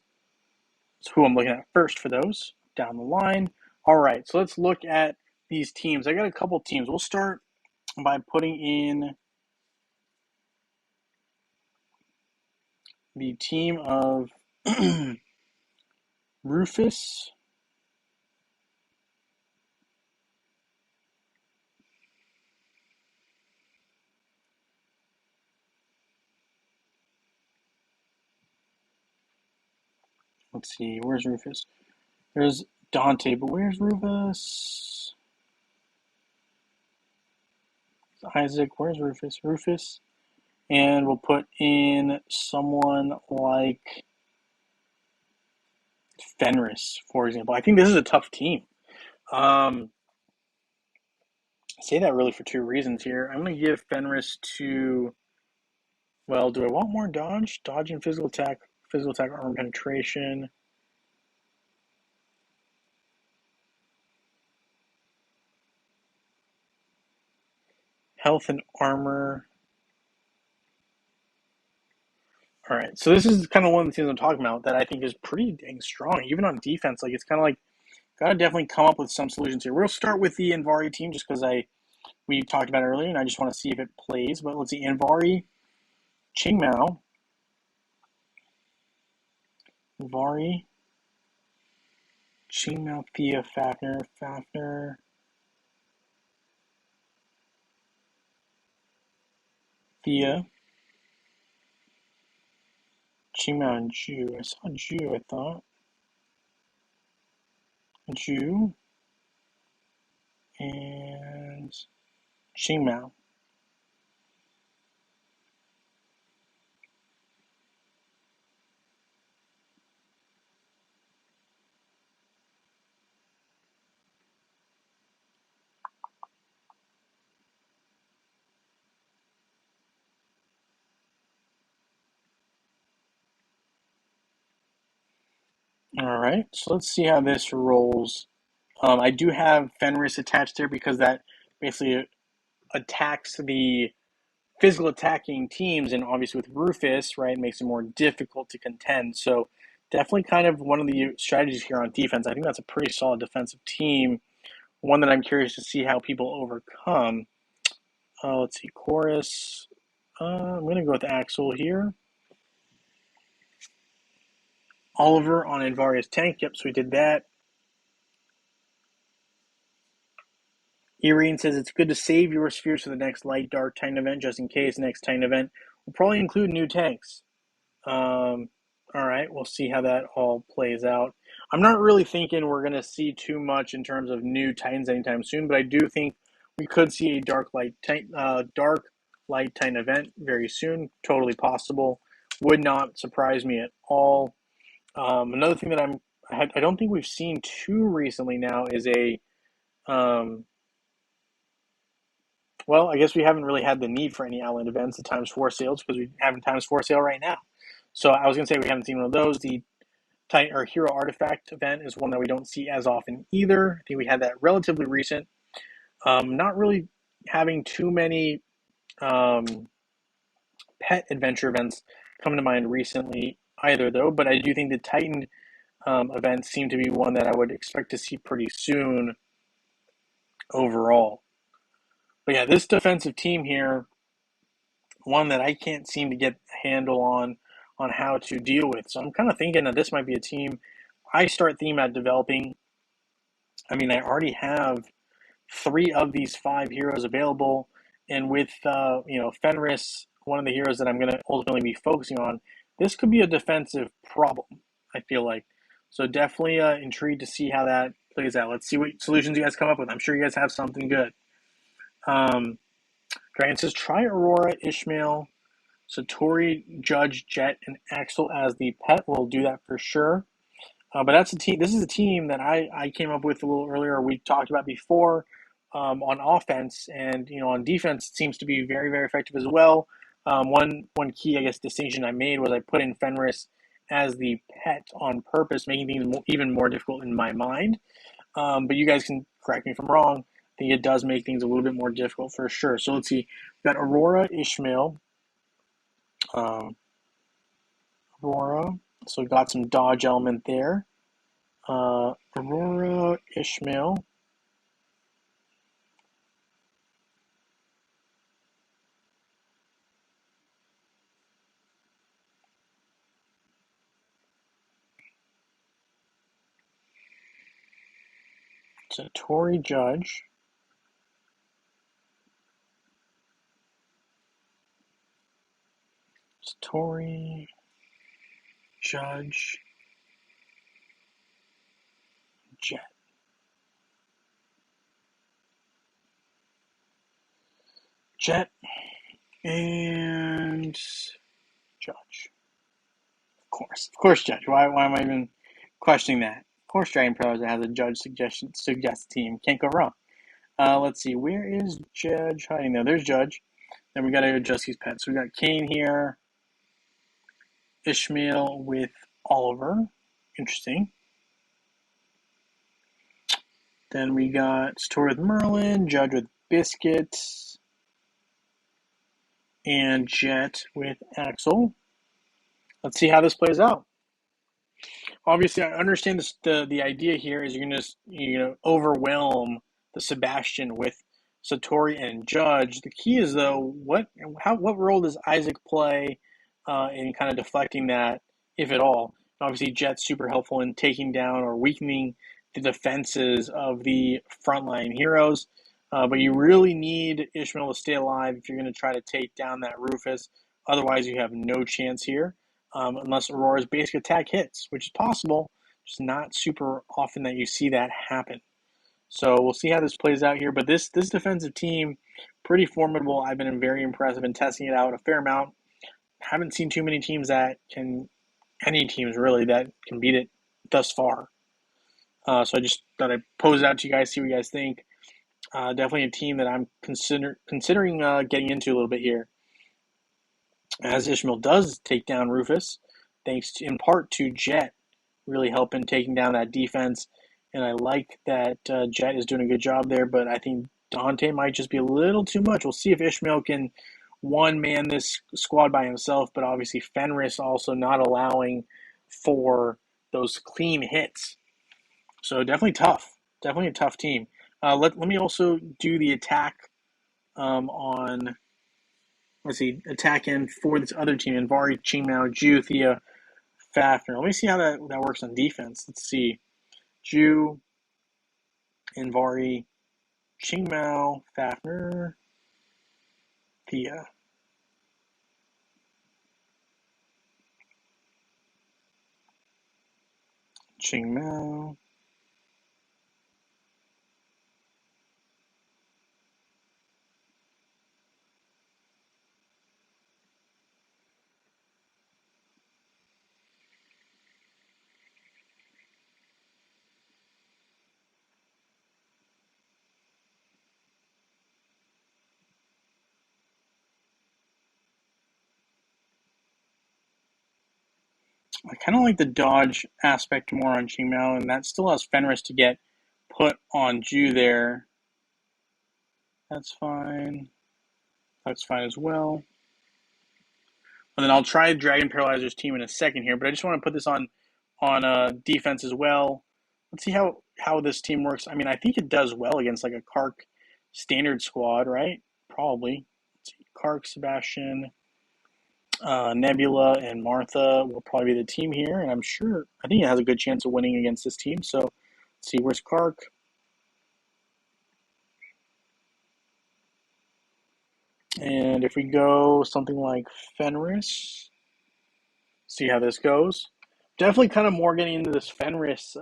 S1: That's who I'm looking at first for those down the line. All right, so let's look at these teams. I got a couple teams. We'll start by putting in the team of Rufus. Let's see, where's Rufus? There's Dante, but where's Rufus? Isaac, where's Rufus? Rufus. And we'll put in someone like Fenris, for example. I think this is a tough team. I say that really for two reasons here. I'm going to give Fenris to, well, do I want more dodge? Dodge and physical attack, armor penetration. Health and armor. All right, so this is kind of one of the things I'm talking about that I think is pretty dang strong, even on defense. Like, it's kind of like, gotta definitely come up with some solutions here. We'll start with the Invari team just because we talked about it earlier, and I just want to see if it plays. But let's see, Invari, Qingmao, Invari, Qingmao, Thea, Fafnir, Thea, Qingmao, and Ju. I saw Ju, I thought. Ju and Qingmao. All right, so let's see how this rolls. I do have Fenris attached there because that basically attacks the physical attacking teams, and obviously with Rufus, right, it makes it more difficult to contend. So definitely kind of one of the strategies here on defense. I think that's a pretty solid defensive team. One that I'm curious to see how people overcome. Let's see, Chorus. I'm going to go with Axel here. Oliver on Invaria's tank. Yep, so we did that. Irene says it's good to save your spheres for the next light dark Titan event, just in case. Next Titan event will probably include new tanks. All right, we'll see how that all plays out. I'm not really thinking we're going to see too much in terms of new Titans anytime soon, but I do think we could see a dark light Titan event very soon. Totally possible. Would not surprise me at all. Another thing that I don't think we've seen too recently now is a well, I guess we haven't really had the need for any Outland events at times 4 sales because we have a times 4 sale right now. So I was going to say we haven't seen one of those. The Titan or Hero Artifact event is one that we don't see as often either. I think we had that relatively recent. Not really having too many pet adventure events come to mind recently either, though. But I do think the Titan events seem to be one that I would expect to see pretty soon overall. But yeah, this defensive team here, one that I can't seem to get a handle on. on how to deal with. So I'm kind of thinking that this might be a team I start thinking about developing. I mean, I already have 3 of these 5 heroes available, and with Fenris, one of the heroes that I'm going to ultimately be focusing on, this could be a defensive problem. I feel like so definitely intrigued to see how that plays out. Let's see what solutions you guys come up with. I'm sure you guys have something good. Dragon says try Aurora, Ishmael, Satori, Judge, Jet, and Axel as the pet. We'll do that for sure. But that's a team. This is a team that I came up with a little earlier. We talked about before on offense, and on defense it seems to be very very effective as well. One key I guess distinction I made was I put in Fenris as the pet on purpose, making things even more difficult in my mind. But you guys can correct me if I'm wrong. I think it does make things a little bit more difficult for sure. So let's see. We've got Aurora, Ishmael, um, Aurora. So we got some dodge element there. Aurora, Ishmael. Satori, Judge. Satori, Judge, Jet. Jet and Judge. Of course, Judge. Why am I even questioning that? Of course, Dragon Brother has a Judge suggest team. Can't go wrong. Let's see. Where is Judge hiding there? There's Judge. Then we got to adjust these pets. So we got Kane here. Ishmael with Oliver. Interesting. Then we got Satori with Merlin. Judge with Biscuit. And Jet with Axel. Let's see how this plays out. Obviously, I understand this, the idea here is you're going to overwhelm the Sebastian with Satori and Judge. The key is though what role does Isaac play in kind of deflecting that, if at all? Obviously, Jet's super helpful in taking down or weakening the defenses of the frontline heroes. But you really need Ishmael to stay alive if you're going to try to take down that Rufus. Otherwise, you have no chance here unless Aurora's basic attack hits, which is possible, just not super often that you see that happen. So we'll see how this plays out here. But this defensive team, pretty formidable. I've been very impressed. I've been testing it out a fair amount. Haven't seen too many teams any teams really, that can beat it thus far. So I just thought I'd pose it out to you guys, see what you guys think. Definitely a team that I'm considering getting into a little bit here. As Ishmael does take down Rufus, thanks in part to Jet really helping taking down that defense. And I like that Jet is doing a good job there, but I think Dante might just be a little too much. We'll see if Ishmael can one-man this squad by himself, but obviously Fenris also not allowing for those clean hits. So definitely tough. Definitely a tough team. Let me also do the attack on attack end for this other team. Anvari, Qingmao, Ju, Thea, Fafner. Let me see how that works on defense. Let's see. Ju, Anvari, Qingmao, Fafner, Thea. Qingmao. I kind of like the dodge aspect more on Qingmao, and that still allows Fenris to get put on Ju there. That's fine. That's fine as well. And then I'll try Dragon Paralyzer's team in a second here, but I just want to put this on defense as well. Let's see how this team works. I mean, I think it does well against like a Kark standard squad, right? Probably. Let's see. Kark, Sebastian, Nebula and Martha will probably be the team here, and I think it has a good chance of winning against this team. So, let's see, where's Kark? And if we go something like Fenris, see how this goes. Definitely kind of more getting into this Fenris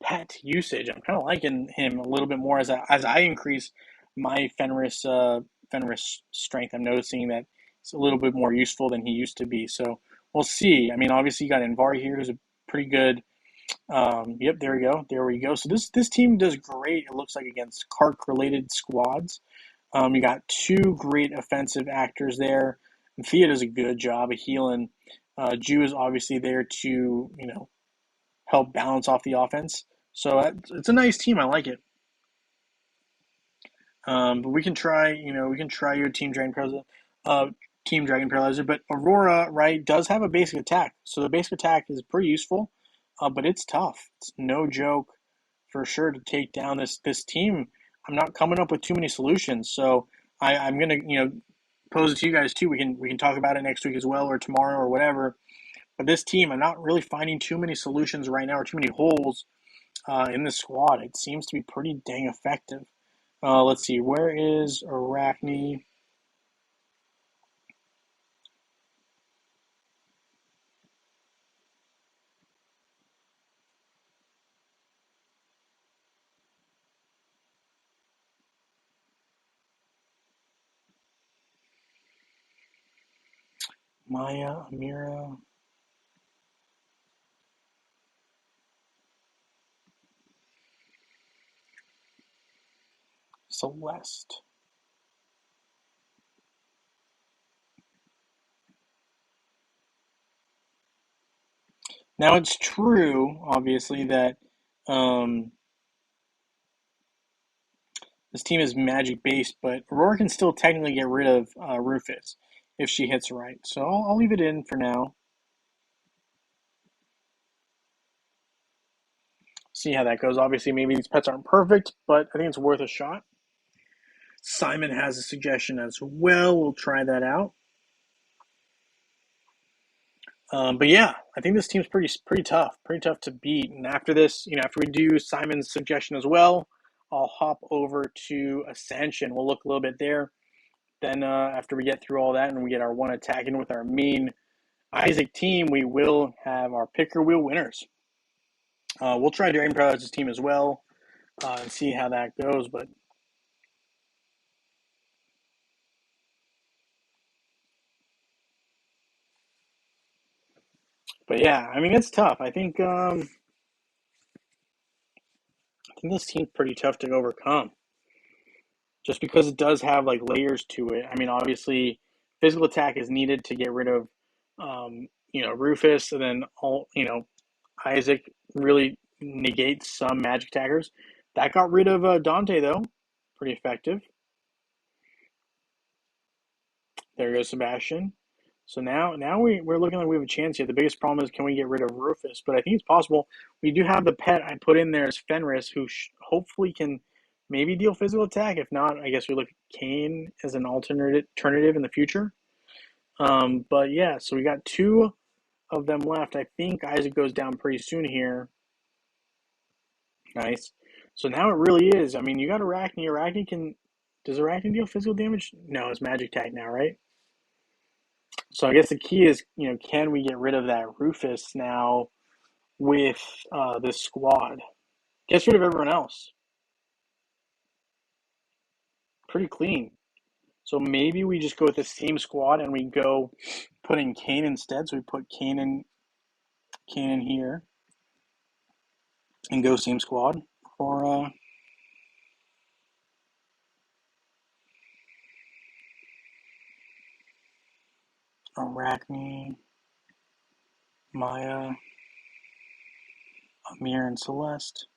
S1: pet usage. I'm kind of liking him a little bit more as I increase my Fenris strength. I'm noticing that it's a little bit more useful than he used to be. So we'll see. I mean, obviously you got Invari here, who's a pretty good. Yep, there we go. There we go. So this team does great. It looks like against Kark related squads. You got two great offensive actors there. And Thea does a good job of healing. Jew is obviously there to help balance off the offense. So it's a nice team. I like it. But we can try your Team Dragon Paralyzer. But Aurora, right, does have a basic attack. So the basic attack is pretty useful, but it's tough. It's no joke for sure to take down this team. I'm not coming up with too many solutions, so I'm gonna pose it to you guys too. We can talk about it next week as well, or tomorrow, or whatever. But this team, I'm not really finding too many solutions right now, or too many holes in the squad. It seems to be pretty dang effective. Let's see, where is Arachne? Maya, Amira, Celeste. Now it's true, obviously, that um, this team is magic based, but Aurora can still technically get rid of Rufus if she hits right. So I'll leave it in for now. See how that goes. Obviously, maybe these pets aren't perfect, but I think it's worth a shot. Simon has a suggestion as well. We'll try that out. But yeah, I think this team's pretty tough to beat. And after this, after we do Simon's suggestion as well, I'll hop over to Ascension. We'll look a little bit there. Then after we get through all that and we get our one attack in with our main Isaac team, we will have our picker wheel winners. We'll try Dragon Paralyz's team as well and see how that goes. But yeah, I mean it's tough. I think this team's pretty tough to overcome, just because it does have like layers to it. I mean, obviously, physical attack is needed to get rid of, Rufus, and then Isaac really negates some magic attackers. That got rid of Dante though, pretty effective. There goes Sebastian. So now we're looking like we have a chance here. The biggest problem is, can we get rid of Rufus? But I think it's possible. We do have the pet I put in there as Fenris, who hopefully can maybe deal physical attack. If not, I guess we look at Kane as an alternative in the future. But yeah, so we got two of them left. I think Isaac goes down pretty soon here. Nice. So now it really is. I mean, you got Arachne. Does Arachne deal physical damage? No, it's magic attack now, right? So I guess the key is, can we get rid of that Rufus now with this squad? Gets rid of everyone else. Pretty clean. So maybe we just go with the same squad and we go put in Kane instead. So we put Kane in here and go same squad for Arachne, Maya, Amir, and Celeste.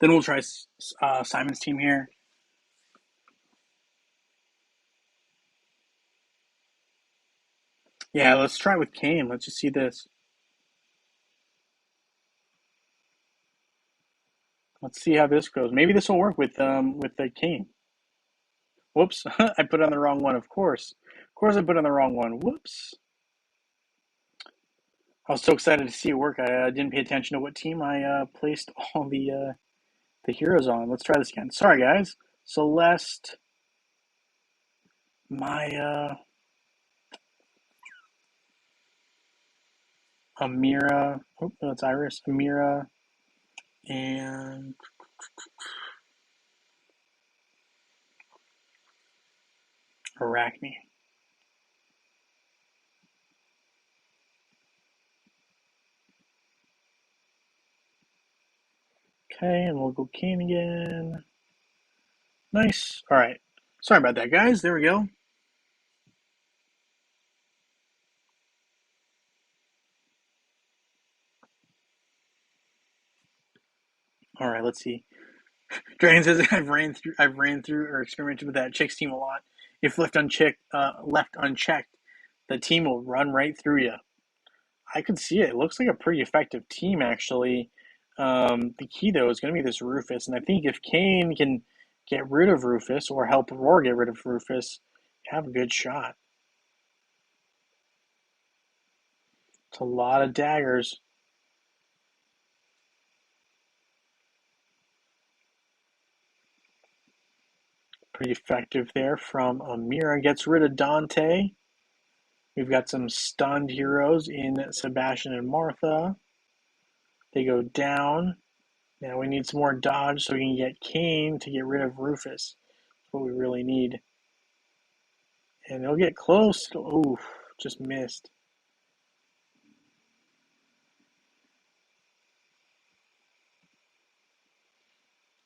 S1: Then we'll try Simon's team here. Yeah, let's try with Kane. Let's just see this. Let's see how this goes. Maybe this will work with the Kane. Whoops, I put on the wrong one. Of course, I put on the wrong one. Whoops. I was so excited to see it work. I didn't pay attention to what team I placed all the heroes on. Let's try this again. Sorry, guys. Celeste, Maya, Amira. Oh, no, it's Iris. Amira and Arachne. Okay, and we'll go Kane again. Nice. All right. Sorry about that, guys. There we go. All right. Let's see. Dragon says I've ran through or experimented with that chicks team a lot. If left unchecked, the team will run right through you. I could see it. It looks like a pretty effective team, actually. The key, though, is going to be this Rufus. And I think if Kane can get rid of Rufus or help Roar get rid of Rufus, you have a good shot. It's a lot of daggers. Pretty effective there from Amira. Gets rid of Dante. We've got some stunned heroes in Sebastian and Martha. They go down. Now we need some more dodge so we can get Kane to get rid of Rufus. That's what we really need. And they'll get close. Ooh, just missed.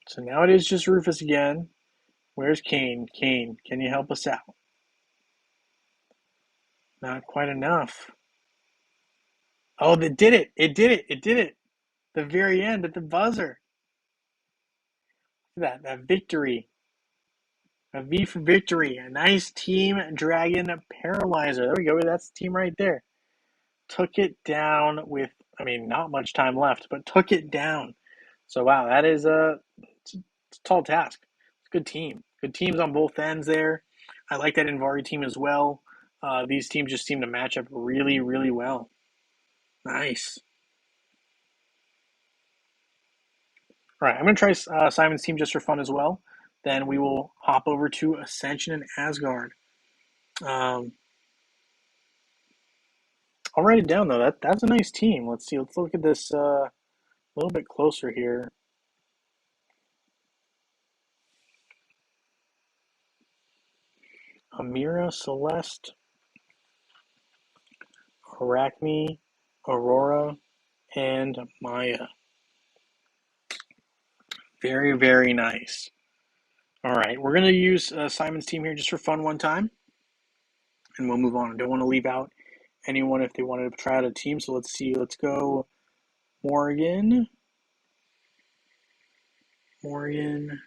S1: So now it is just Rufus again. Where's Kane? Kane, can you help us out? Not quite enough. Oh, they did it. It did it. It did it. The very end at the buzzer. That victory. A V for victory. A nice team dragon paralyzer. There we go. That's the team right there. Took it down with, I mean, not much time left, but took it down. So wow, that is it's a tall task. It's a good team. Good teams on both ends there. I like that Invari team as well. These teams just seem to match up really, really well. Nice. All right, I'm going to try Simon's team just for fun as well. Then we will hop over to Ascension and Asgard. Um, I'll write it down though. That's a nice team. Let's see. Let's look at this a little bit closer here. Amira, Celeste, Arachne, Aurora, and Maya. Very, very nice. All right, we're going to use Simon's team here just for fun one time, and we'll move on. I don't want to leave out anyone if they wanted to try out a team, so let's see. Let's go Morgan. Morgan.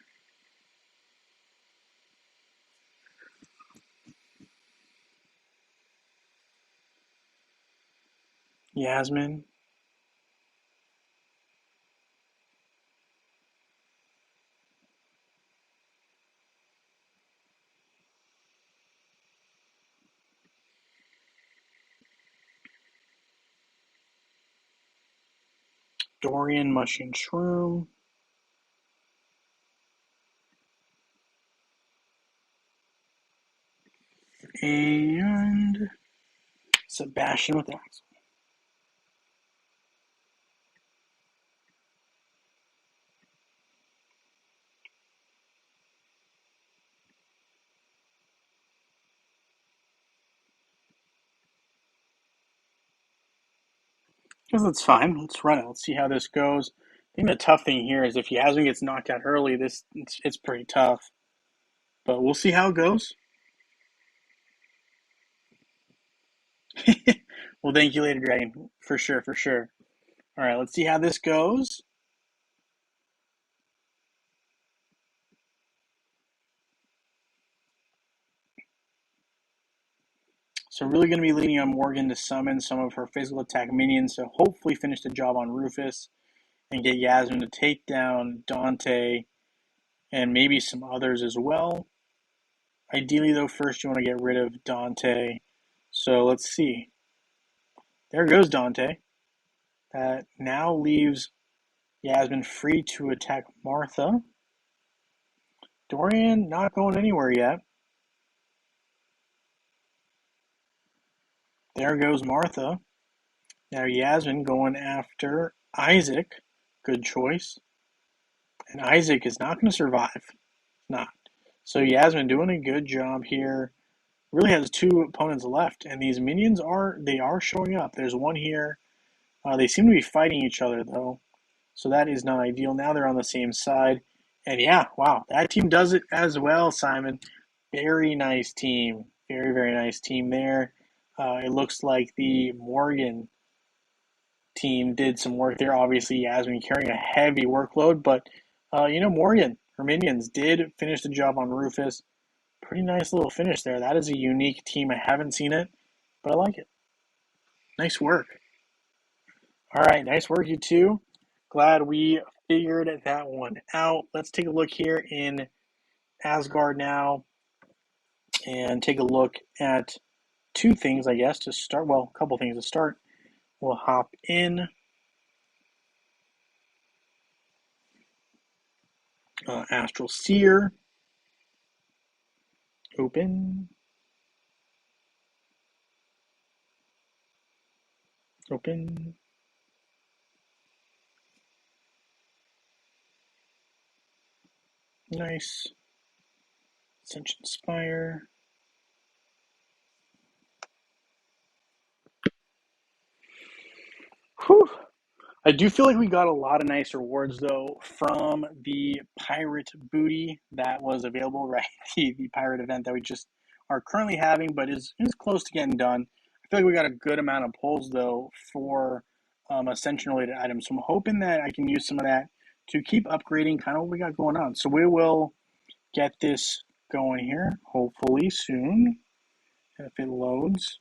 S1: Yasmin. Dorian, Mushing Shroom. And Sebastian with Axel. Because that's fine. Let's run it. Let's see how this goes. I think the tough thing here is if Yasmin gets knocked out early, it's pretty tough. But we'll see how it goes. Well, thank you later, Dragon. For sure, for sure. All right, let's see how this goes. So really going to be leaning on Morgan to summon some of her physical attack minions to hopefully finish the job on Rufus and get Yasmin to take down Dante and maybe some others as well. Ideally, though, first you want to get rid of Dante. So let's see. There goes Dante. That now leaves Yasmin free to attack Martha. Dorian not going anywhere yet. There goes Martha. Now Yasmin going after Isaac. Good choice. And Isaac is not going to survive. Not. So Yasmin doing a good job here. Really has two opponents left, and these minions are showing up. There's one here. They seem to be fighting each other though, so that is not ideal. Now they're on the same side, and yeah, wow, that team does it as well, Simon. Very nice team. Very, very nice team there. It looks like the Morgan team did some work there. Obviously, Yasmin carrying a heavy workload, but Morgan, her minions did finish the job on Rufus. Pretty nice little finish there. That is a unique team. I haven't seen it, but I like it. Nice work. All right, nice work, you two. Glad we figured that one out. Let's take a look here in Asgard now and take a look at two things, I guess, to start. Well, a couple things to start. We'll hop in. Astral Seer. Open. Open. Nice. Ascension Spire. Whew. I do feel like we got a lot of nice rewards, though, from the pirate booty that was available, right? The pirate event that we just are currently having, but is close to getting done. I feel like we got a good amount of pulls, though, for Ascension-related items. So I'm hoping that I can use some of that to keep upgrading kind of what we got going on. So we will get this going here, hopefully soon, if it loads.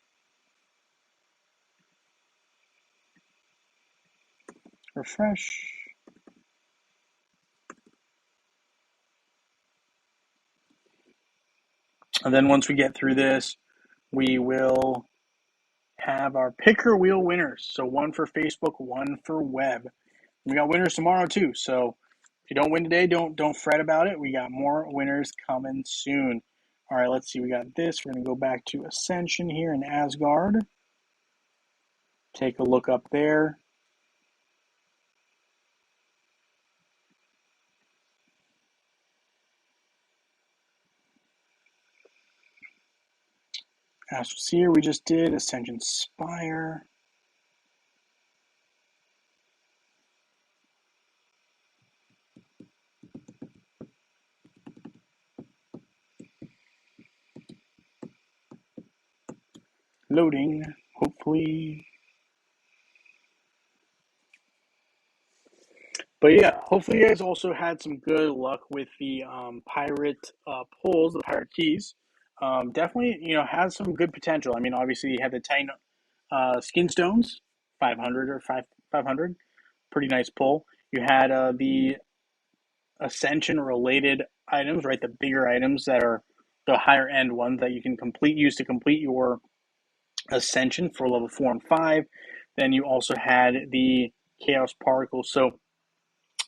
S1: Refresh. And then once we get through this, we will have our picker wheel winners. So one for Facebook, one for web. We got winners tomorrow too. So if you don't win today, don't fret about it. We got more winners coming soon. All right, let's see. We got this. We're going to go back to Ascension here in Asgard. Take a look up there. Astral Seer we just did. Ascension Spire. Loading, hopefully. But yeah, hopefully you guys also had some good luck with the pirate pulls, the pirate keys. Definitely, has some good potential. I mean, obviously you have the Titan skin stones, 500 or 500, pretty nice pull. You had the Ascension related items, right? The bigger items that are the higher end ones that you can use to complete your Ascension for level 4 and 5. Then you also had the Chaos Particles. So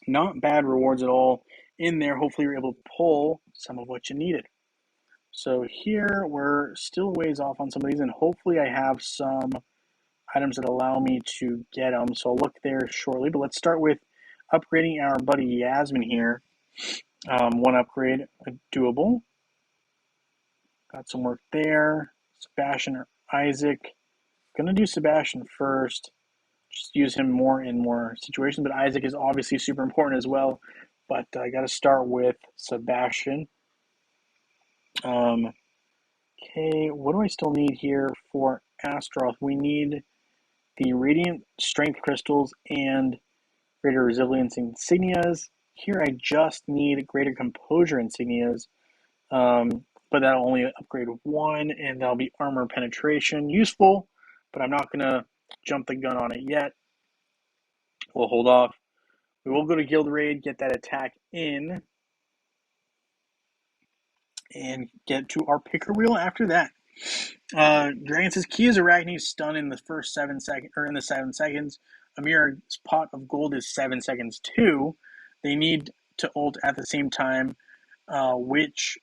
S1: not bad rewards at all in there. Hopefully you're able to pull some of what you needed. So here we're still ways off on some of these, and hopefully I have some items that allow me to get them. So I'll look there shortly, but let's start with upgrading our buddy Yasmin here. One upgrade, doable. Got some work there. Sebastian or Isaac. Gonna do Sebastian first. Just use him more in more situations, but Isaac is obviously super important as well. But I got to start with Sebastian. Okay, what do I still need here for Astaroth? We need the Radiant Strength Crystals and Greater Resilience Insignias. Here I just need Greater Composure Insignias. but that'll only upgrade 1, and that'll be armor penetration. Useful, but I'm not going to jump the gun on it yet. We'll hold off. We will go to Guild Raid, get that attack in, and get to our picker wheel after that. Dragon says Kia's Arachne stun in the first 7 seconds, or in the 7 seconds. Amir's pot of gold is 7 seconds too. They need to ult at the same time, which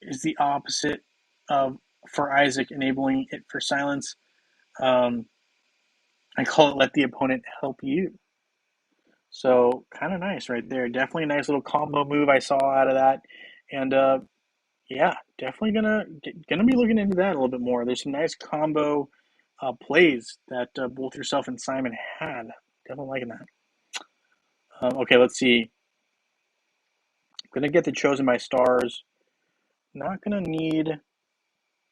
S1: is the opposite of for Isaac enabling it for silence. I call it let the opponent help you. So kind of nice right there. Definitely a nice little combo move I saw out of that, and yeah, definitely gonna be looking into that a little bit more. There's some nice combo plays that both yourself and Simon had. Definitely liking that. Okay, let's see. I'm gonna get the chosen by stars. Not gonna need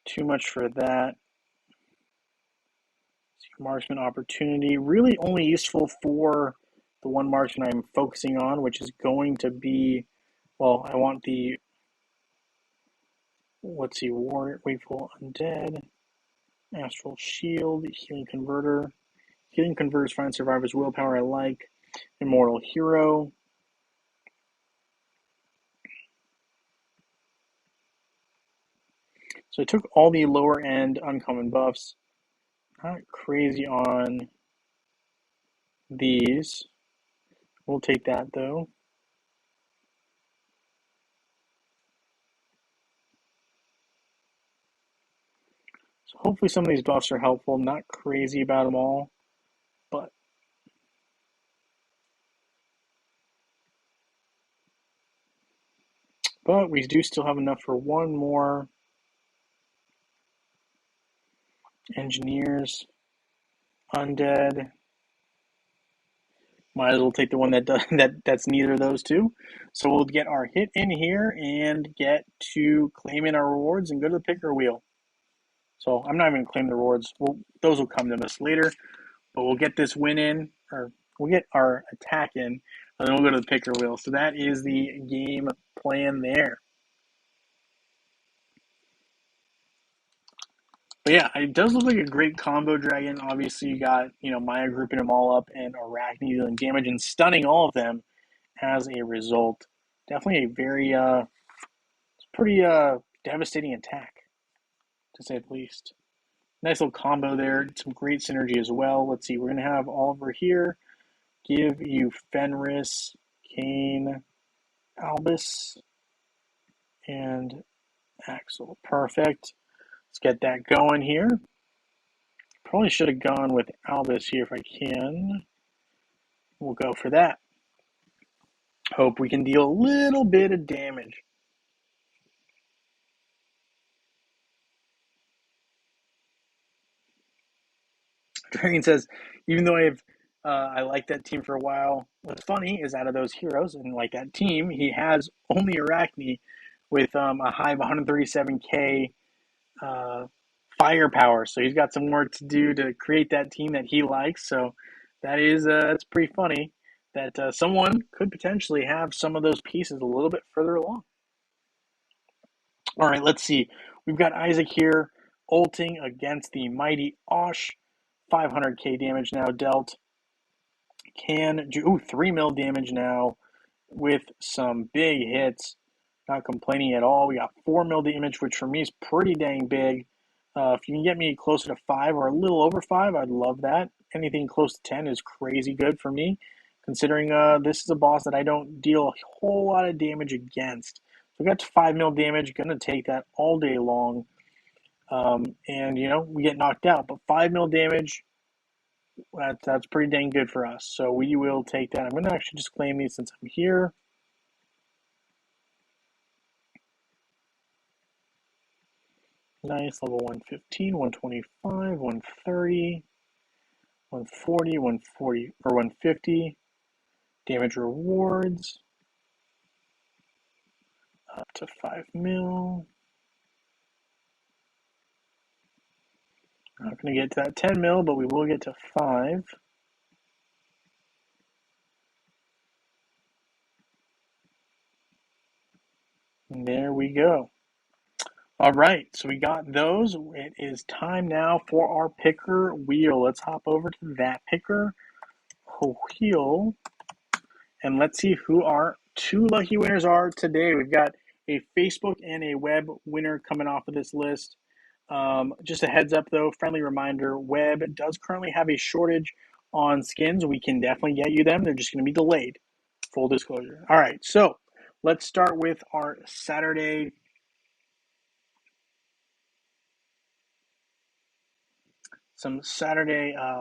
S1: too much for that. Marksman opportunity, really only useful for the one marksman I'm focusing on, which is going to be, well, I want the, let's see, Warrior, Wakeful Undead, Astral Shield, Healing Converter. Healing Converters find Survivor's Willpower I like. Immortal Hero. So I took all the lower end uncommon buffs. Not crazy on these. We'll take that though. So hopefully some of these buffs are helpful. I'm not crazy about them all, but we do still have enough for one more. Engineers, Undead. Might as well take the one that does that's neither of those two. So we'll get our hit in here and get to claim in our rewards and go to the picker wheel. So I'm not even going to claim the rewards. Those will come to us later. But we'll get this win in, or we'll get our attack in, and then we'll go to the picker wheel. So that is the game plan there. But yeah, it does look like a great combo dragon. Obviously, you got, Maya grouping them all up and Arachne dealing damage and stunning all of them as a result. Definitely a very, pretty devastating attack, to say the least. Nice little combo there. Some great synergy as well. Let's see, we're going to have Oliver here. Give you Fenris, Kane, Albus, and Axel. Perfect. Let's get that going here. Probably should have gone with Albus here if I can. We'll go for that. Hope we can deal a little bit of damage. Dragon says, even though I liked that team for a while, what's funny is out of those heroes and like that team, he has only Arachne with a high of 137k firepower. So he's got some work to do to create that team that he likes. So that's pretty funny that someone could potentially have some of those pieces a little bit further along. All right, let's see. We've got Isaac here ulting against the mighty Osh. 500k damage now dealt. Can do 3 mil damage now with some big hits. Not complaining at all. We got 4 mil damage, which for me is pretty dang big. If you can get me closer to 5 or a little over 5, I'd love that. Anything close to 10 is crazy good for me, considering this is a boss that I don't deal a whole lot of damage against. So we got to 5 mil damage. Gonna take that all day long. And we get knocked out, but 5 mil damage, that's pretty dang good for us. So we will take that. I'm going to actually just claim these since I'm here. Nice, level 115, 125, 130, 140, 140, or 150. Damage rewards. Up to 5 mil. Not going to get to that 10 mil, but we will get to 5. And there we go. All right, so we got those. It is time now for our picker wheel. Let's hop over to that picker wheel and let's see who our two lucky winners are today. We've got a Facebook and a web winner coming off of this list. Just a heads up though, friendly reminder, web does currently have a shortage on skins. We can definitely get you them. They're just going to be delayed. Full disclosure. All right, so let's start with our Saturday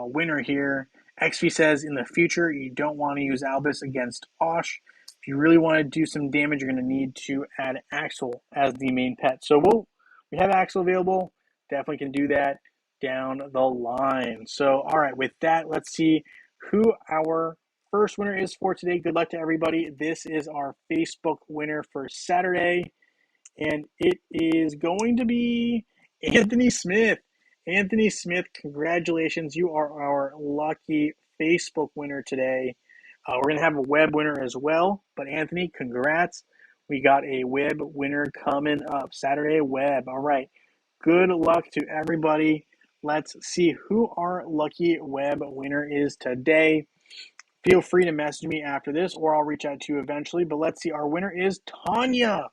S1: winner here. XV says in the future you don't want to use Albus against Osh. If you really want to do some damage, you're going to need to add Axel as the main pet. So we have Axel available. Definitely can do that down the line. So all right, with that, let's see who our first winner is for today. Good luck to everybody. This is our Facebook winner for Saturday, and it is going to be Anthony Smith. Anthony Smith, congratulations. You are our lucky Facebook winner today. We're going to have a web winner as well, but Anthony, congrats. We got a web winner coming up. Saturday web. All right. Good luck to everybody. Let's see who our lucky web winner is today. Feel free to message me after this, or I'll reach out to you eventually. But let's see. Our winner is Tanya.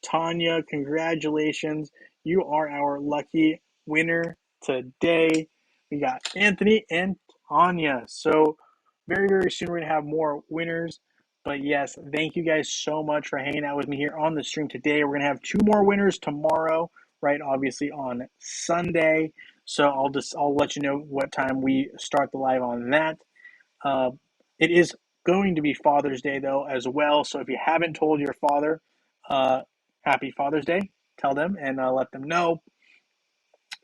S1: Tanya, congratulations. You are our lucky winner today. We got Anthony and Tanya. So very, very soon we're going to have more winners. But yes, thank you guys so much for hanging out with me here on the stream today. We're going to have two more winners tomorrow, right? Obviously on Sunday. So I'll let you know what time we start the live on that. It is going to be Father's Day though as well. So if you haven't told your father, uh, happy Father's Day. Tell them and let them know.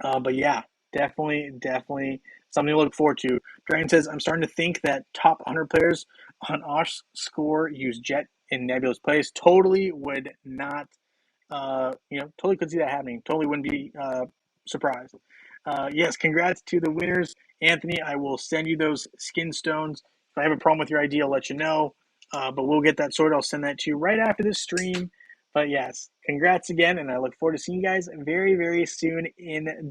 S1: But yeah, definitely something to look forward to. Dragon says, I'm starting to think that top 100 players on Osh score use Jet in Nebula's place. Totally would not, totally could see that happening. Totally wouldn't be surprised. Yes, congrats to the winners. Anthony, I will send you those skin stones. If I have a problem with your ID, I'll let you know. But we'll get that sorted. I'll send that to you right after this stream. But yes, congrats again, and I look forward to seeing you guys very, very soon in